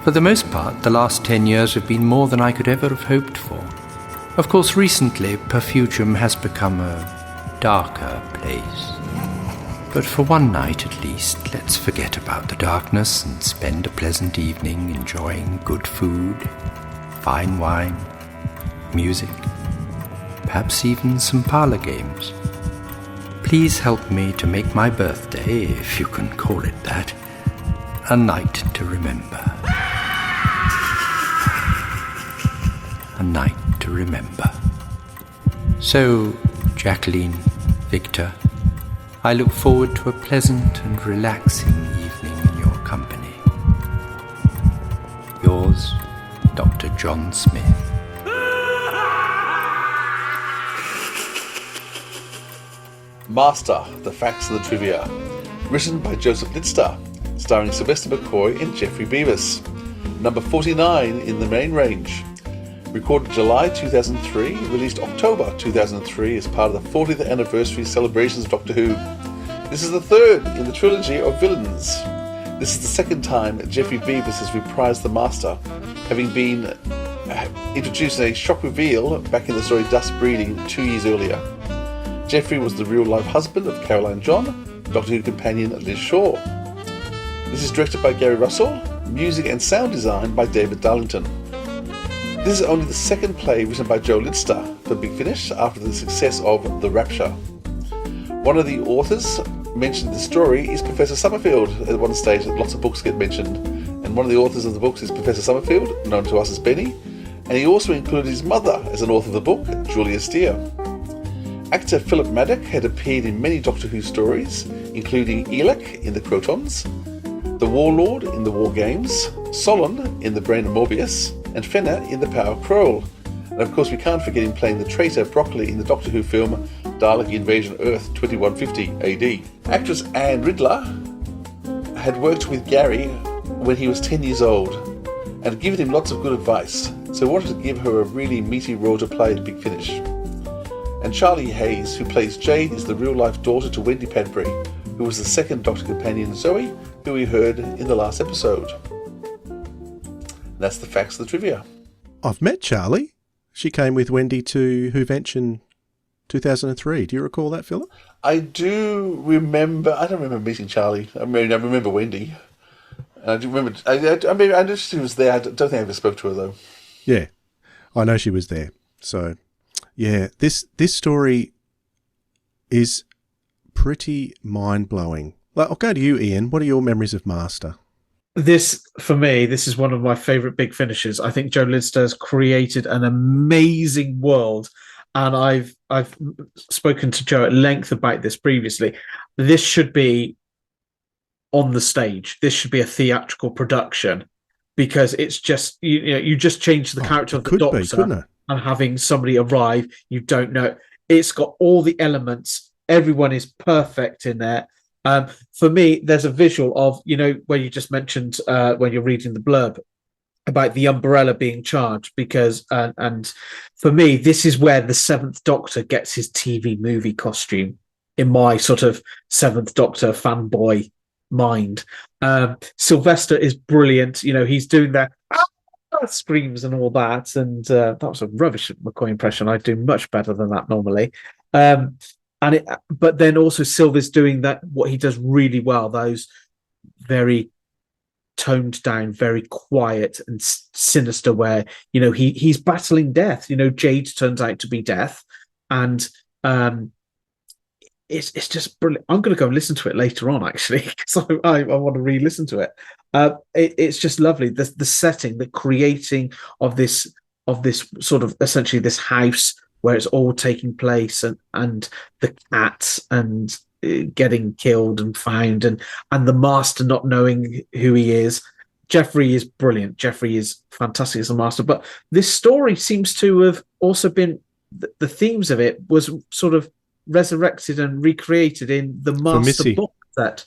For the most part, the last 10 years have been more than I could ever have hoped for. Of course, recently, Perfugem has become a darker place. But for one night at least, let's forget about the darkness and spend a pleasant evening enjoying good food, fine wine, music, perhaps even some parlour games. Please help me to make my birthday, if you can call it that, a night to remember. A night to remember. So, Jacqueline, Victor, I look forward to a pleasant and relaxing evening in your company. Yours, Dr. John Smith. Master, The Facts and the Trivia. Written by Joseph Lidster, starring Sylvester McCoy and Geoffrey Beevers. Number 49 in the main range. Recorded July 2003, released October 2003 as part of the 40th anniversary celebrations of Doctor Who. This is the third in the trilogy of villains. This is the second time Geoffrey Beevers has reprised the Master, having been introduced in a shock reveal back in the story Dust Breeding 2 years earlier. Geoffrey was the real-life husband of Caroline John, Doctor Who companion Liz Shaw. This is directed by Gary Russell, music and sound design by David Darlington. This is only the second play written by Joe Lidster for Big Finish after the success of The Rapture. One of the authors mentioned in the story is Professor Summerfield. At one stage, lots of books get mentioned, and one of the authors of the books is Professor Summerfield, known to us as Benny, and he also included his mother as an author of the book, Julia Steer. Actor Philip Maddock had appeared in many Doctor Who stories, including Elec in The Crotons, the Warlord in The War Games, Solon in The Brain of Morbius, and Fenner in The Power of Kroll. And of course we can't forget him playing the traitor Broccoli in the Doctor Who film Dalek Invasion Earth 2150 AD. Actress Anne Riddler had worked with Gary when he was 10 years old and had given him lots of good advice, so wanted to give her a really meaty role to play at Big Finish. And Charlie Hayes, who plays Jade, is the real-life daughter to Wendy Padbury, who was the second Doctor companion Zoe, who we heard in the last episode. And that's the facts of the trivia. I've met Charlie. She came with Wendy to Whovention 2003. Do you recall that, Philip? I do remember. I don't remember meeting Charlie. I mean, I remember Wendy. And I do remember. I mean, I know she was there. I don't think I ever spoke to her though. Yeah, I know she was there. So, yeah, this story is pretty mind-blowing. Well, I'll go to you, Ian. What are your memories of Master? This, for me, this is one of my favourite big finishes. I think Joe Lidster has created an amazing world, and I've spoken to Joe at length about this previously. This should be on the stage. This should be a theatrical production, because it's just you just change the character of the Doctor and having somebody arrive. You don't know. It's got all the elements. Everyone is perfect in there. For me, there's a visual of, where you just mentioned when you're reading the blurb about the umbrella being charged, because, and for me, this is where the Seventh Doctor gets his TV movie costume in my sort of Seventh Doctor fanboy mind. Sylvester is brilliant. He's doing that screams and all that. And that was a rubbish McCoy impression. I do much better than that normally. But then also Silver's doing that, what he does really well, those very toned down, very quiet and sinister, where, he's battling death. Jade turns out to be death. And it's just brilliant. I'm going to go and listen to it later on, actually, because I want to re-listen to it. It's just lovely. The setting, the creating of this sort of essentially this house where it's all taking place, and the cats and getting killed and found, and the Master not knowing who he is. Jeffrey is brilliant. Jeffrey is fantastic as a Master. But this story seems to have also been, the themes of it was sort of resurrected and recreated in the Master box set.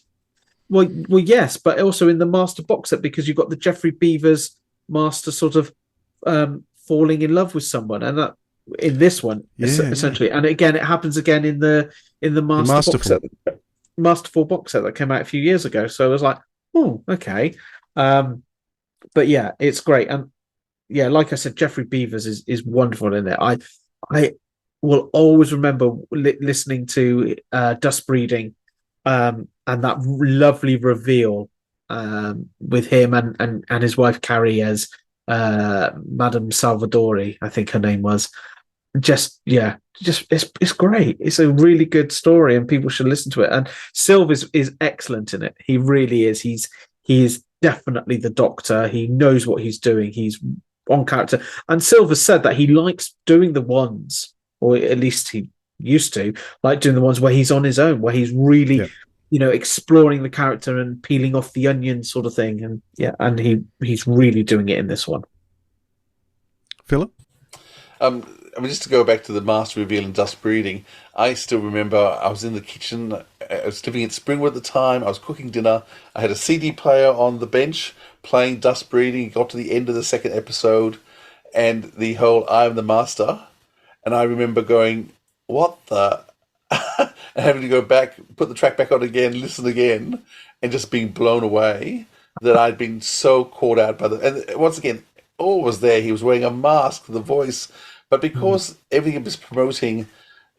Well, yes, but also in the Master box set, because you've got the Jeffrey Beavers Master sort of falling in love with someone, and that in this one essentially. And again, it happens again in the Master box set, Masterful box set that came out a few years ago. So I was like, oh, okay. But yeah, it's great. And yeah, like I said, Jeffrey Beavers is wonderful in it. I will always remember listening to Dust Breeding, and that lovely reveal with him and his wife Carrie as Madame Salvadori, I think her name was. It's great. It's a really good story, and people should listen to it. And Silver is excellent in it. He really is. He is definitely the Doctor. He knows what he's doing. He's on character. And Silver said that he likes doing the ones, or at least he used to like doing the ones where he's on his own, where he's really, exploring the character and peeling off the onion sort of thing. And he's really doing it in this one. Philip? I mean, just to go back to the Master reveal and Dust Breeding, I still remember I was in the kitchen. I was living in Springwood at the time. I was cooking dinner. I had a CD player on the bench playing Dust Breeding. Got to the end of the second episode, and the whole "I am the Master," and I remember going, "What the?" and having to go back, put the track back on again, listen again, and just being blown away that I'd been so caught out by the. And once again, all was there. He was wearing a mask, the voice. But because everything was promoting,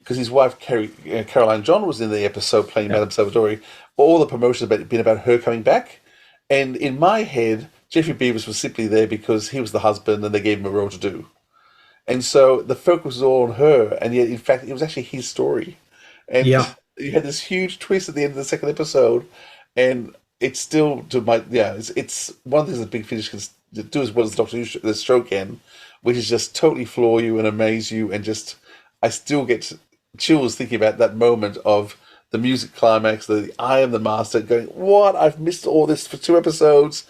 because his wife Caroline John was in the episode playing Madame Salvadori, all the promotions had been about her coming back. And in my head, Jeffrey Beavers was simply there because he was the husband and they gave him a role to do. And so the focus was all on her, and yet in fact it was actually his story. And you had this huge twist at the end of the second episode, and it's still it's one of the things that Big Finish can do as well as the show can, which is just totally floor you and amaze you, and just I still get chills thinking about that moment of the music climax, the I am the Master, going, what? I've missed all this for 2 episodes,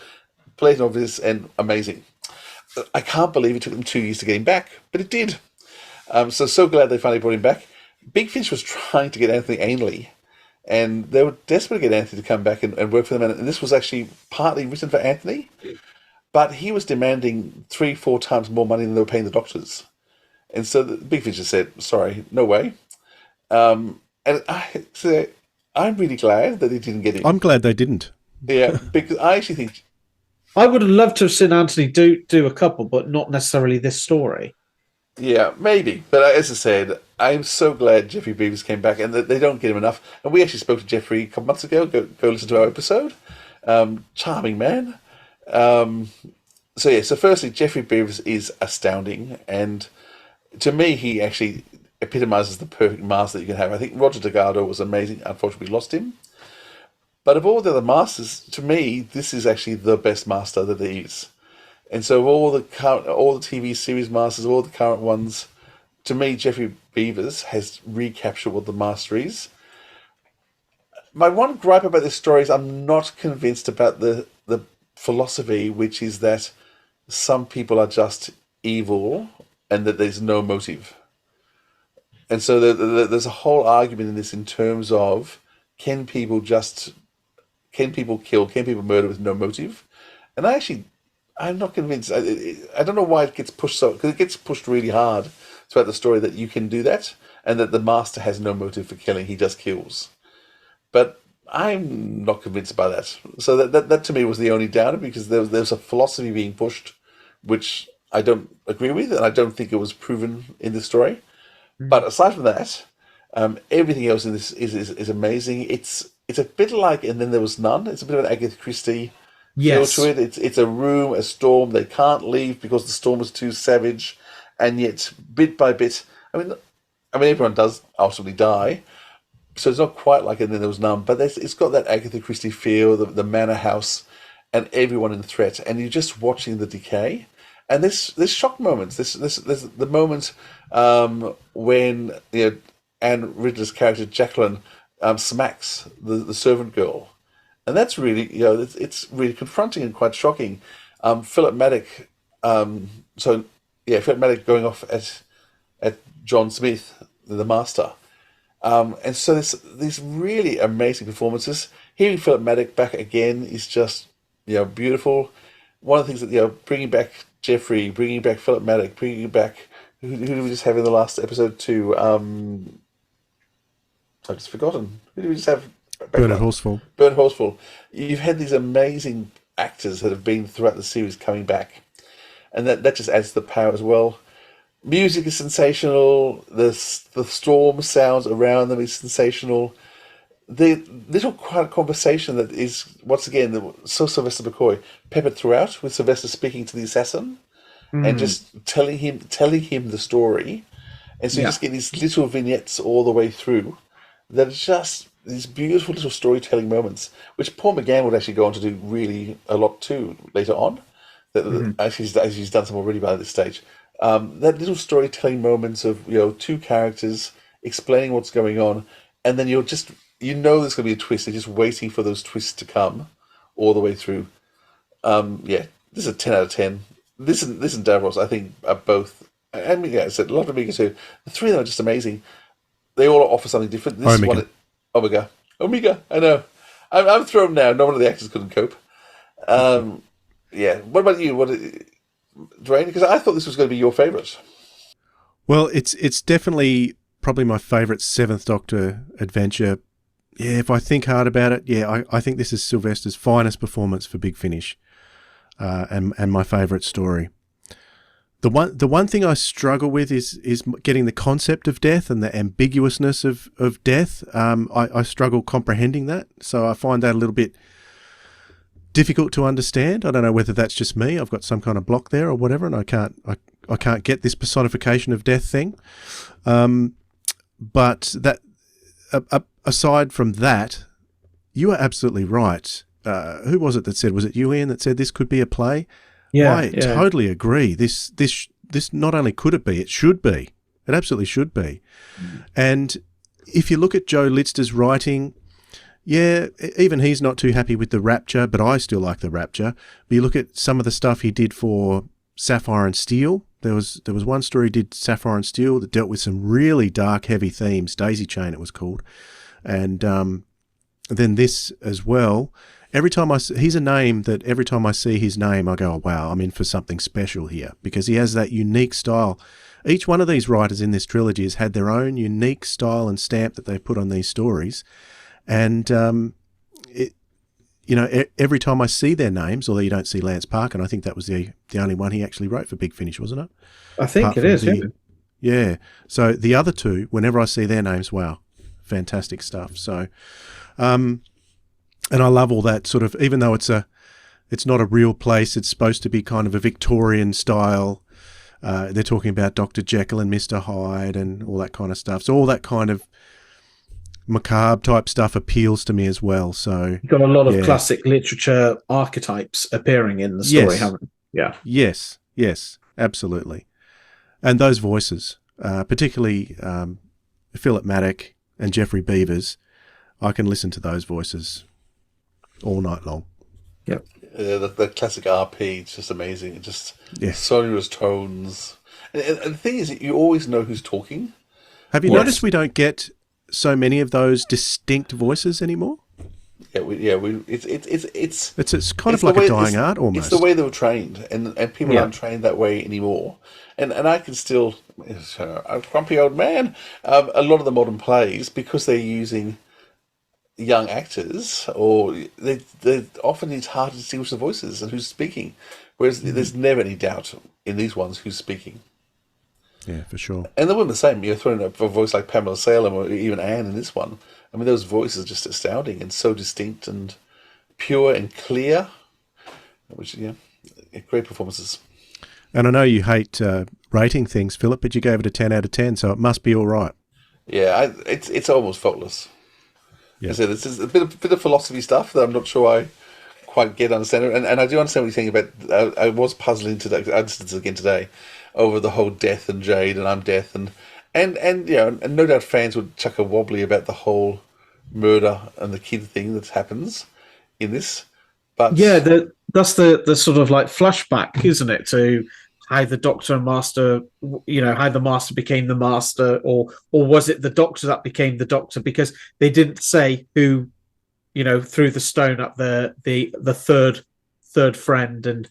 blatant obvious and amazing. I can't believe it took them 2 years to get him back, but it did. So glad they finally brought him back. Big Finish was trying to get Anthony Ainley, and they were desperate to get Anthony to come back and work for them, and this was actually partly written for Anthony. But he was demanding 3-4 times more money than they were paying the doctors. And so the Big Fish just said, sorry, no way. And I'm really glad that they didn't get him. I'm glad they didn't. Yeah, because I actually think... I would have loved to have seen Anthony do a couple, but not necessarily this story. Yeah, maybe. But as I said, I'm so glad Jeffrey Beavers came back, and they don't get him enough. And we actually spoke to Jeffrey a couple months ago. Go listen to our episode. Charming man. So firstly, Jeffrey Beavers is astounding, and to me, he actually epitomizes the perfect master that you can have. I think Roger Delgado was amazing. Unfortunately, we lost him. But of all the other masters, to me, this is actually the best master that there is. And so of all the TV series masters, all the current ones, to me, Jeffrey Beavers has recaptured what the master is. My one gripe about this story is I'm not convinced about the philosophy, which is that some people are just evil and that there's no motive. And so there's a whole argument in this in terms of can people kill, can people murder with no motive? And I'm not convinced. I don't know why it gets pushed because it gets pushed really hard throughout the story that you can do that and that the master has no motive for killing, he just kills. But I'm not convinced by that. So that to me was the only downer, because there's a philosophy being pushed which I don't agree with, and I don't think it was proven in the story. But aside from that, everything else in this is amazing. It's a bit like And Then There Was None. It's a bit of an Agatha Christie feel to it. It's a room, a storm. They can't leave because the storm is too savage, and yet bit by bit, I mean everyone does ultimately die. So it's not quite like And Then There Was None, but it's got that Agatha Christie feel, the manor house, and everyone in threat, and you're just watching the decay. And there's shock moments. There's the moment when Anne Riddler's character Jacqueline smacks the servant girl, and that's really it's really confronting and quite shocking. Philip Maddock, Philip Maddock going off at John Smith, the Master. And so there's these really amazing performances. Hearing Philip Maddock back again is just beautiful. One of the things that bringing back Jeffrey, bringing back Philip Maddock, bringing back who did we just have in the last episode too? I've just forgotten. Who did we just have? Bernard Horsfall. Bernard Horsfall. You've had these amazing actors that have been throughout the series coming back, and that just adds to the power as well. Music is sensational. The storm sounds around them is sensational. The little quiet conversation that is, once again, so Sylvester McCoy, peppered throughout, with Sylvester speaking to the assassin and just telling him the story. And so you just get these little vignettes all the way through that are just these beautiful little storytelling moments, which Paul McGann would actually go on to do really a lot too later on. Actually, he's done some already by this stage. That little storytelling moments of two characters explaining what's going on, and then there's going to be a twist. You're just waiting for those twists to come all the way through. This is a 10 out of 10. This and Davros, I think, are both. And I said a lot of Omega too. The three of them are just amazing. They all offer something different. This Omega. is one. Omega. I know. I'm thrown now. No one of the actors couldn't cope. What about you? Dwayne? Because I thought this was going to be your favourite. Well, it's definitely probably my favourite Seventh Doctor adventure. Yeah, if I think hard about it, I think this is Sylvester's finest performance for Big Finish, and my favourite story. The one thing I struggle with is getting the concept of death and the ambiguousness of death. I struggle comprehending that, so I find that a little bit difficult to understand. I don't know whether that's just me. I've got some kind of block there or whatever, and I can't get this personification of death thing. But that aside from that, you are absolutely right. Who was it that said? Was it you, Ian, that said this could be a play? I totally agree. This not only could it be, it should be. It absolutely should be. And if you look at Joe Litzter's writing, even he's not too happy with the Rapture, but I still like the Rapture. But you look at some of the stuff he did for Sapphire and Steel. There was one story he did, Sapphire and Steel, that dealt with some really dark, heavy themes. Daisy Chain it was called. And then this as well. He's a name that every time I see his name, I go, oh, wow, I'm in for something special here, because he has that unique style. Each one of these writers in this trilogy has had their own unique style and stamp that they've put on these stories. And, every time I see their names, although you don't see Lance Parker, and I think that was the only one he actually wrote for Big Finish, wasn't it? I think it is, Yeah. So the other two, whenever I see their names, wow, fantastic stuff. So, and I love all that sort of, even though it's not a real place, it's supposed to be kind of a Victorian style. They're talking about Dr. Jekyll and Mr. Hyde and all that kind of stuff. So all that kind of macabre type stuff appeals to me as well. So you've got a lot of classic literature archetypes appearing in the story, haven't you? Yeah. Yes, absolutely. And those voices, particularly Philip Maddock and Jeffrey Beavers, I can listen to those voices all night long. Yep. The classic RP, it's just amazing. It just sonorous tones. And the thing is, you always know who's talking. Have you noticed we don't get so many of those distinct voices anymore? It's kind of like a dying art almost. It's the way they were trained, and people aren't trained that way anymore. And I can still, a grumpy old man, a lot of the modern plays, because they're using young actors, or they often it's hard to distinguish the voices and who's speaking, whereas there's never any doubt in these ones who's speaking. Yeah, for sure. And they weren't the same. You're throwing up a voice like Pamela Salem or even Anne in this one. I mean, those voices are just astounding and so distinct and pure and clear, which, great performances. And I know you hate rating things, Philip, but you gave it a 10 out of 10, so it must be all right. Yeah, it's almost faultless. Yeah. I said, this is a bit of philosophy stuff that I'm not sure I quite understand. And I do understand what you're saying about, I was puzzling today, I listened to it again today, over the whole Death and Jade and I'm Death and no doubt fans would chuck a wobbly about the whole murder and the kid thing that happens in this. But that's the sort of like flashback, isn't it, to how the Doctor and Master, how the Master became the Master, or was it the Doctor that became the Doctor? Because they didn't say who, threw the stone up the third friend and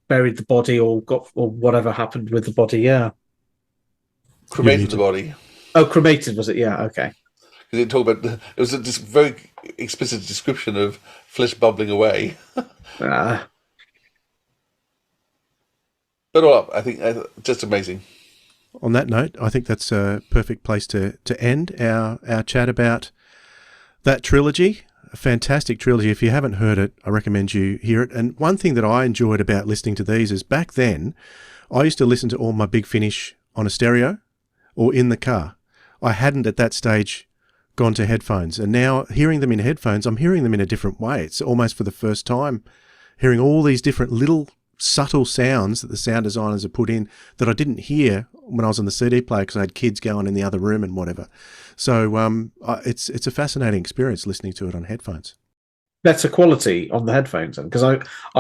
buried the body or whatever happened with the body. Yeah, cremated the body. Oh, cremated was it? Yeah, okay. Because it talked about it was a very explicit description of flesh bubbling away. But all up, I think just amazing. On that note, I think that's a perfect place to end our chat about that trilogy. A fantastic trilogy. If you haven't heard it, I recommend you hear it. And one thing that I enjoyed about listening to these is back then, I used to listen to all my Big Finish on a stereo or in the car. I hadn't at that stage gone to headphones. And now hearing them in headphones, I'm hearing them in a different way. It's almost for the first time hearing all these different little subtle sounds that the sound designers have put in that I didn't hear when I was on the CD player because I had kids going in the other room and whatever. So it's a fascinating experience listening to it on headphones. Better quality on the headphones, because I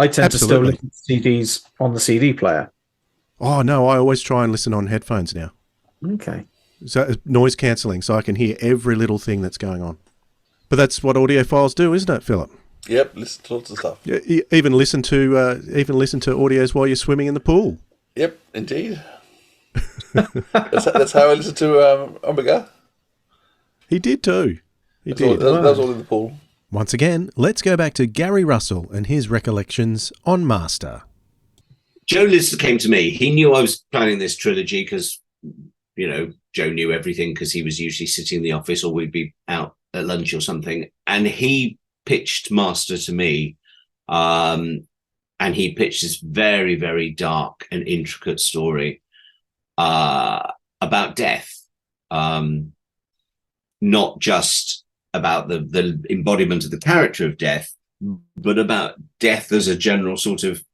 tend to still listen to CDs on the CD player. Oh no, I always try and listen on headphones now. Okay. So noise cancelling, so I can hear every little thing that's going on. But that's what audiophile do, isn't it, Philip? Yep, listen to lots of stuff. Yeah, even listen to audios while you're swimming in the pool. Yep, indeed. that's how I listened to Omega. He did too. That was all in the pool. Once again, let's go back to Gary Russell and his recollections on Master. Joe Lister came to me. He knew I was planning this trilogy because, Joe knew everything because he was usually sitting in the office or we'd be out at lunch or something. And he pitched Master to me. And he pitched this very, very dark and intricate story about death. Not just about the embodiment of the character of death, but about death as a general sort of,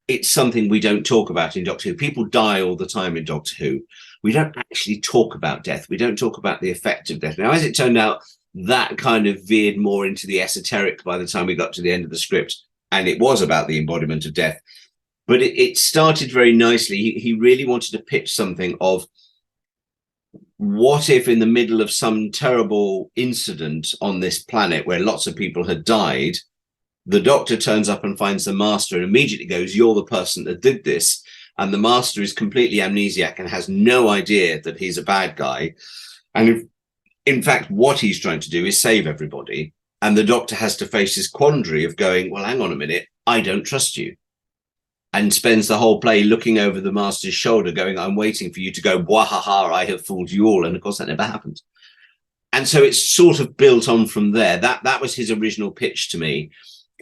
it's something we don't talk about in Doctor Who. People die all the time in Doctor Who. We don't actually talk about death. We don't talk about the effect of death. Now, as it turned out, that kind of veered more into the esoteric by the time we got to the end of the script, and it was about the embodiment of death. But it started very nicely. He really wanted to pitch something of, what if in the middle of some terrible incident on this planet where lots of people had died, the Doctor turns up and finds the Master and immediately goes, you're the person that did this. And the Master is completely amnesiac and has no idea that he's a bad guy. And in fact, what he's trying to do is save everybody. And the Doctor has to face this quandary of going, well, hang on a minute, I don't trust you. and spends the whole play looking over the Master's shoulder going, I'm waiting for you to go, wahaha, I have fooled you all. And of course that never happened. And so it's sort of built on from there. That was his original pitch to me.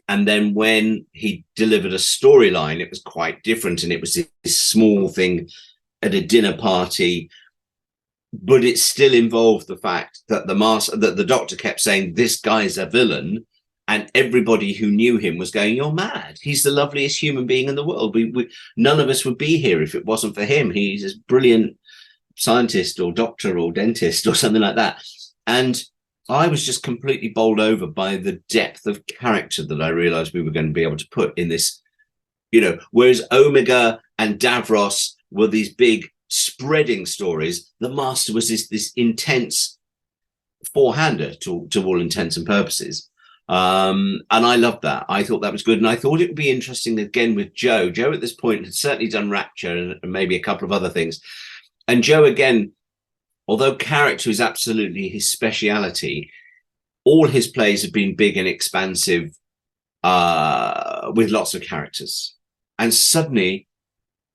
And then when he delivered a storyline, it was quite different. And it was this small thing at a dinner party, but it still involved the fact that the Doctor kept saying, this guy's a villain. And everybody who knew him was going, you're mad. He's the loveliest human being in the world. None of us would be here if it wasn't for him. He's this brilliant scientist or doctor or dentist or something like that. And I was just completely bowled over by the depth of character that I realized we were going to be able to put in this, whereas Omega and Davros were these big spreading stories, the Master was this intense four-hander to all intents and purposes. And I loved that. I thought that was good. And I thought it would be interesting again with Joe. Joe at this point had certainly done Rapture and maybe a couple of other things. And Joe, again, although character is absolutely his speciality, all his plays have been big and expansive with lots of characters. And suddenly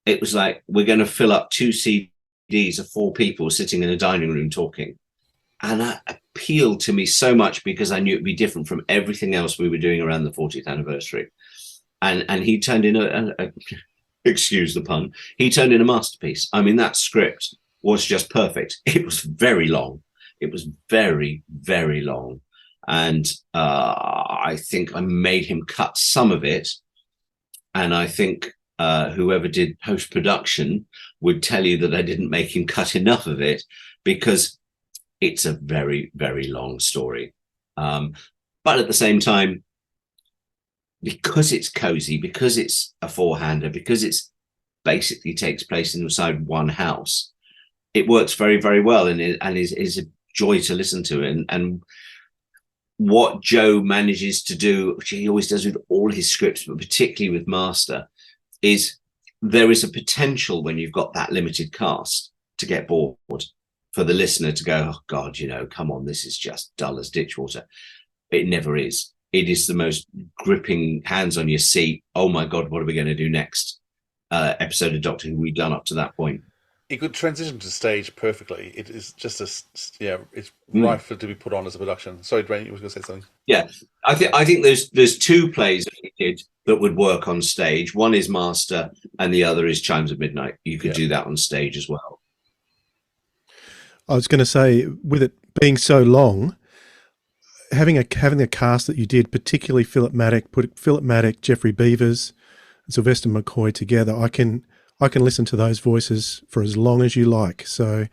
it was like, we're going to fill up 2 CDs of 4 people sitting in a dining room talking. And that appealed to me so much because I knew it'd be different from everything else we were doing around the 40th anniversary. And he turned in excuse the pun, he turned in a masterpiece. I mean, that script was just perfect. It was very long. It was very, very long. And I think I made him cut some of it. And I think whoever did post-production would tell you that I didn't make him cut enough of it because it's a very, very long story. But at the same time, because it's cozy, because it's a four-hander, because it's basically takes place inside one house, it works very, very well and is a joy to listen to. And what Joe manages to do, which he always does with all his scripts, but particularly with Master, is there is a potential when you've got that limited cast to get bored, for the listener to go, oh God, come on, this is just dull as ditch water. It never is. It is the most gripping, hands on your seat. Oh my God, what are we going to do next? Episode of Doctor Who we've done up to that point. It could transition to stage perfectly. It is just it's right for to be put on as a production. Sorry, Dwayne, you were going to say something. Yeah, I think there's 2 plays that he did that would work on stage. One is Master, and the other is Chimes of Midnight. You could do that on stage as well. I was going to say, with it being so long, having a cast that you did, particularly Philip Maddock, Geoffrey Beavers, and Sylvester McCoy together, I can listen to those voices for as long as you like. So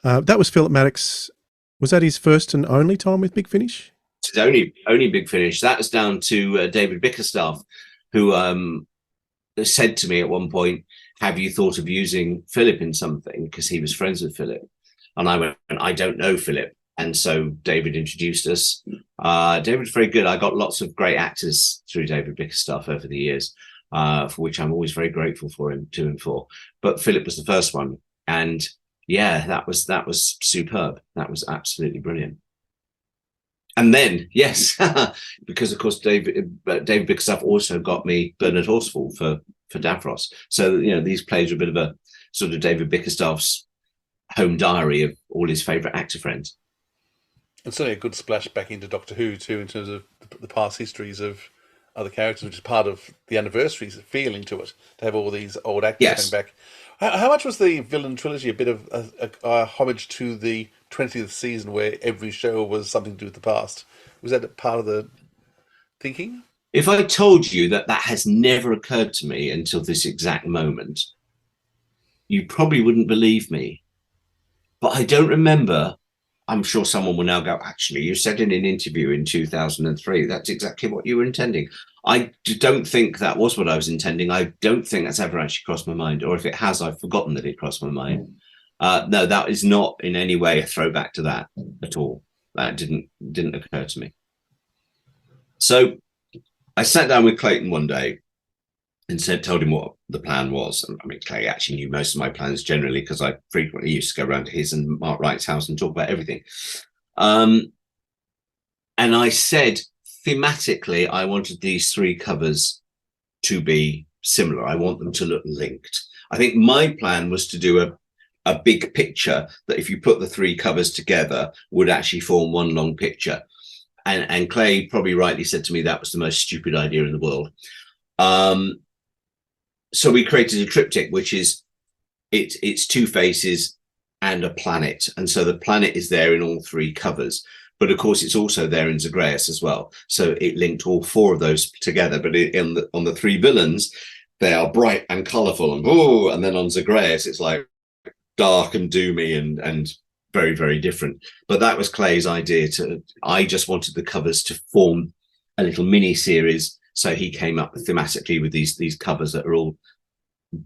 that was Philip Maddock's. Was that his first and only time with Big Finish? It's only Big Finish. That was down to David Bickerstaff, who said to me at one point, "Have you thought of using Philip in something?" Because he was friends with Philip. And I went, I don't know Philip. And so David introduced us. David's very good. I got lots of great actors through David Bickerstaff over the years, for which I'm always very grateful to him for. But Philip was the first one. And yeah, that was superb. That was absolutely brilliant. And then, yes, because of course David Bickerstaff also got me Bernard Horsfall for Davros. So, these plays are a bit of a sort of David Bickerstaff's home diary of all his favourite actor friends. And certainly a good splash back into Doctor Who too, in terms of the past histories of other characters, which is part of the anniversary's feeling to it, to have all these old actors coming back. How much was the Villain Trilogy a bit of a homage to the 20th season, where every show was something to do with the past? Was that part of the thinking? If I told you that has never occurred to me until this exact moment, you probably wouldn't believe me. But I don't remember. I'm sure someone will now go, actually, you said in an interview in 2003, that's exactly what you were intending. I don't think that was what I was intending. I don't think that's ever actually crossed my mind. Or if it has, I've forgotten that it crossed my mind. No, that is not in any way a throwback to that at all. That didn't occur to me. So I sat down with Clayton one day and told him what the plan was. I mean, Clay actually knew most of my plans generally, because I frequently used to go around to his and Mark Wright's house and talk about everything. And I said, thematically, I wanted these 3 covers to be similar. I want them to look linked. I think my plan was to do a big picture that, if you put the three covers together, would actually form one long picture. And Clay probably rightly said to me that was the most stupid idea in the world. So we created a triptych, which is it's two faces and a planet. And so the planet is there in all three covers. But of course, it's also there in Zagreus as well. So it linked all four of those together. But on the three villains, they are bright and colourful, and then on Zagreus, it's like dark and doomy and very, very different. But that was Clay's idea. I just wanted the covers to form a little mini series. So he came up thematically with these covers that are all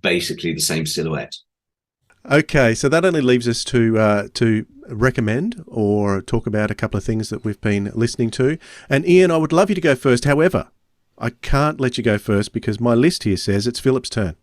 basically the same silhouette. Okay, so that only leaves us to recommend or talk about a couple of things that we've been listening to. And Ian, I would love you to go first. However, I can't let you go first because my list here says it's Philip's turn.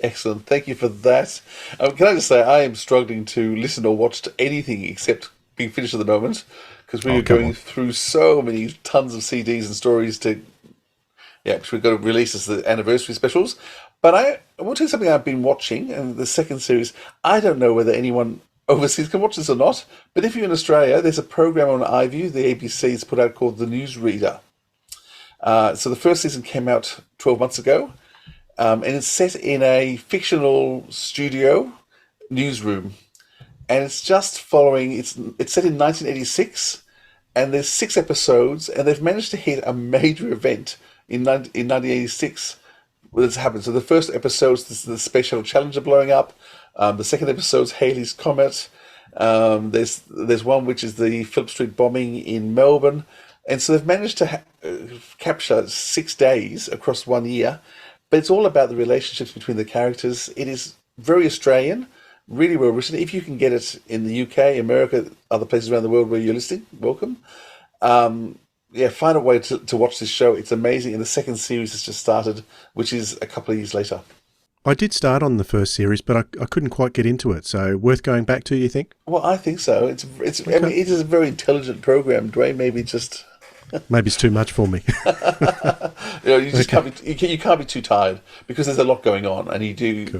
Excellent. Thank you for that. Can I just say, I am struggling to listen or watch to anything except Big Finish at the moment, because we are going through so many tons of CDs and stories because we've got to release as the anniversary specials. But I will tell you something I've been watching, and the second series, I don't know whether anyone overseas can watch this or not, but if you're in Australia, there's a program on iView, the ABC's put out, called The Newsreader. So the first season came out 12 months ago, and it's set in a fictional studio newsroom. And it's just following, it's set in 1986, and there's 6 episodes, and they've managed to hit a major event in 1986 that's happened. So the first episode's the Space Shuttle Challenger blowing up. The second episode's Halley's Comet. There's one which is the Phillip Street bombing in Melbourne. And so they've managed to capture 6 days across 1 year. But it's all about the relationships between the characters. It is very Australian, really well written. If you can get it in the UK, America, other places around the world where you're listening, welcome. Find a way to watch this show. It's amazing. And the second series has just started, which is a couple of years later. I did start on the first series, but I couldn't quite get into it. So worth going back to, you think? Well, I think so. Okay. I mean, it is a very intelligent program, Dwayne. Maybe just... Maybe it's too much for me. You just can't be too tired, because there's a lot going on, and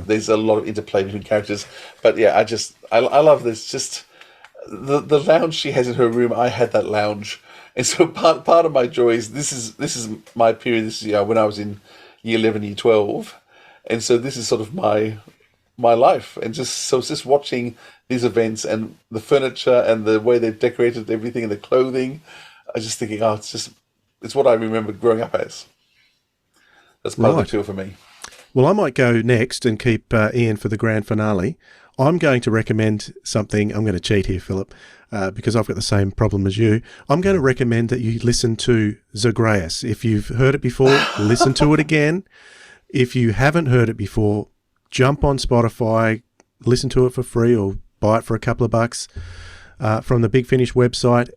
there's a lot of interplay between characters. But yeah, I love this. Just the lounge she has in her room. I had that lounge, and so part of my joy is this is my period. This is when I was in year 11, year 12, and so this is sort of my life, and just watching these events and the furniture and the way they've decorated everything and the clothing. I was just thinking, it's what I remember growing up as. That's part of the appeal for me. Well, I might go next and keep Ian for the grand finale. I'm going to recommend something. I'm going to cheat here, Philip, because I've got the same problem as you. I'm going to recommend that you listen to Zagreus. If you've heard it before, listen to it again. If you haven't heard it before, jump on Spotify, listen to it for free, or buy it for a couple of bucks from the Big Finish website.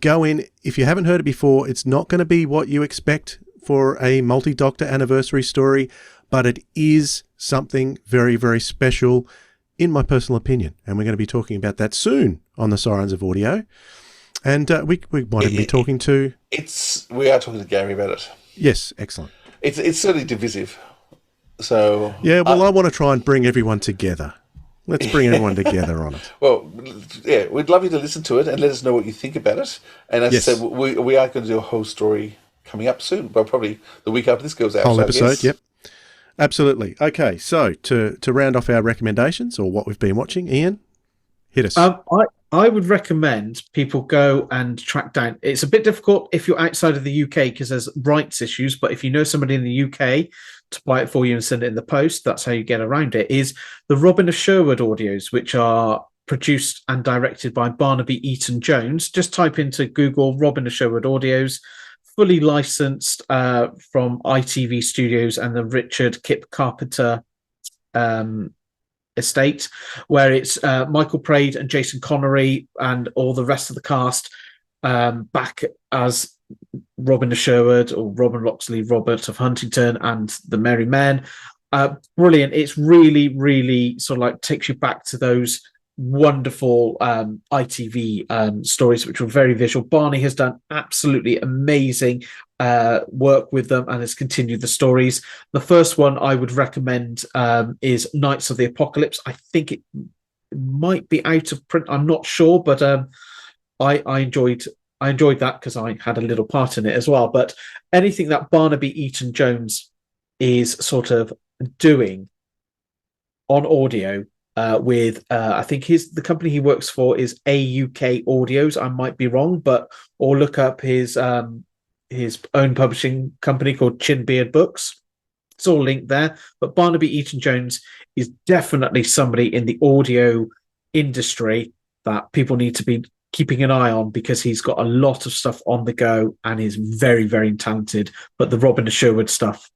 Go in. If you haven't heard it before, it's not going to be what you expect for a multi-Doctor anniversary story, but it is something very, very special, in my personal opinion. And we're going to be talking about that soon on the Sirens of Audio. And we might even be talking to... We are talking to Gary about it. Yes, excellent. It's certainly divisive. So... Yeah, well, I want to try and bring everyone together. Let's bring everyone together on it. Well, yeah, we'd love you to listen to it and let us know what you think about it. And as I said, we are going to do a whole story coming up soon. Well, probably the week after this goes out. Whole episode, yep. Absolutely. Okay, so to round off our recommendations, or what we've been watching, Ian, hit us. I would recommend people go and track down. It's a bit difficult if you're outside of the UK because there's rights issues, but if you know somebody in the UK to buy it for you and send it in the post, that's how you get around it, is the Robin of Sherwood audios, which are produced and directed by Barnaby Eaton Jones. Just type into Google Robin of Sherwood audios, fully licensed from ITV Studios and the Richard Kip Carpenter estate, where it's Michael Praed and Jason Connery and all the rest of the cast back as Robin of Sherwood, or Robin Locksley, Robert of Huntington, and the Merry Men. Brilliant. It's really, really sort of like takes you back to those wonderful ITV stories, which were very visual. Barney has done absolutely amazing work with them and has continued the stories. The first one I would recommend is Knights of the Apocalypse. I think it might be out of print. I'm not sure, but I enjoyed that because I had a little part in it as well. But anything that Barnaby Eaton-Jones is sort of doing on audio with, I think the company he works for is AUK Audios. I might be wrong, or look up his own publishing company called Chinbeard Books. It's all linked there. But Barnaby Eaton-Jones is definitely somebody in the audio industry that people need to be keeping an eye on, because he's got a lot of stuff on the go and is very, very talented. But the Robin Sherwood stuff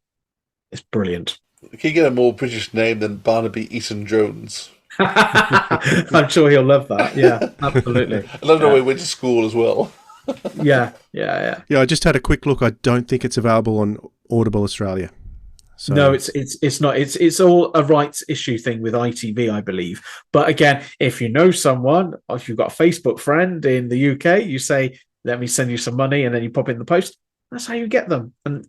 is brilliant. Can you get a more British name than Barnaby Eaton-Jones? I'm sure he'll love that. Yeah, absolutely. I love the way he went to school as well. Yeah. Yeah, I just had a quick look. I don't think it's available on Audible Australia. So. No, it's not. It's all a rights issue thing with ITV, I believe. But again, if you know someone, or if you've got a Facebook friend in the UK, you say, "Let me send you some money," and then you pop it in the post. That's how you get them, and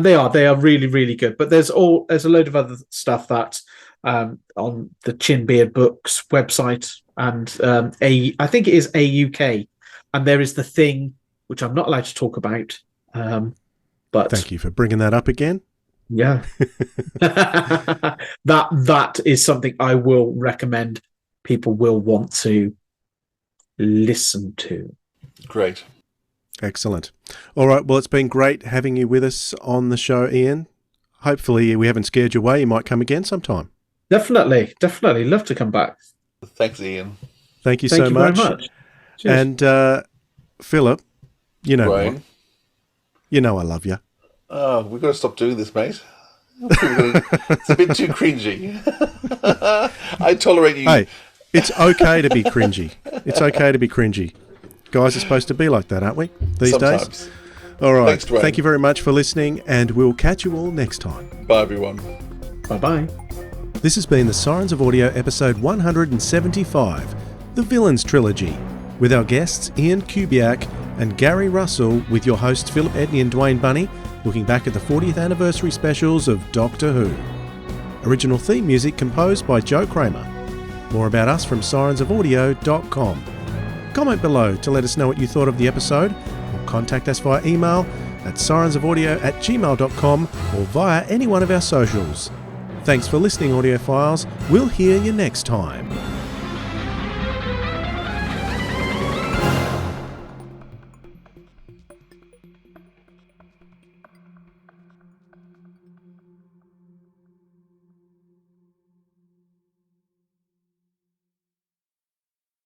they are really, really good. But there's a load of other stuff that on the Chinbeard Books website, and I think it is AUK, and there is the thing which I'm not allowed to talk about. But thank you for bringing that up again. Yeah, that is something I will recommend. People will want to listen to. Great. Excellent. All right. Well, it's been great having you with us on the show, Ian. Hopefully we haven't scared you away. You might come again sometime. Definitely. Love to come back. Thanks, Ian. Thank you so much. Very much. And Philip, you know Brian. what? You know I love you. Oh, we've got to stop doing this, mate. It's a bit too cringy. I tolerate you. Hey, it's okay to be cringy. It's okay to be cringy. Guys are supposed to be like that, aren't we? These Sometimes. days? All right. Thanks, Dwayne. Thank you very much for listening, and we'll catch you all next time. Bye, everyone. Bye-bye. This has been the Sirens of Audio episode 175, The Villains Trilogy, with our guests Ian Kubiak and Gary Russell, with your hosts Philip Edney and Dwayne Bunny, looking back at the 40th anniversary specials of Doctor Who. Original theme music composed by Joe Kramer. More about us from sirensofaudio.com. Comment below to let us know what you thought of the episode, or contact us via email at sirensofaudio@gmail.com or via any one of our socials. Thanks for listening, audiophiles. We'll hear you next time.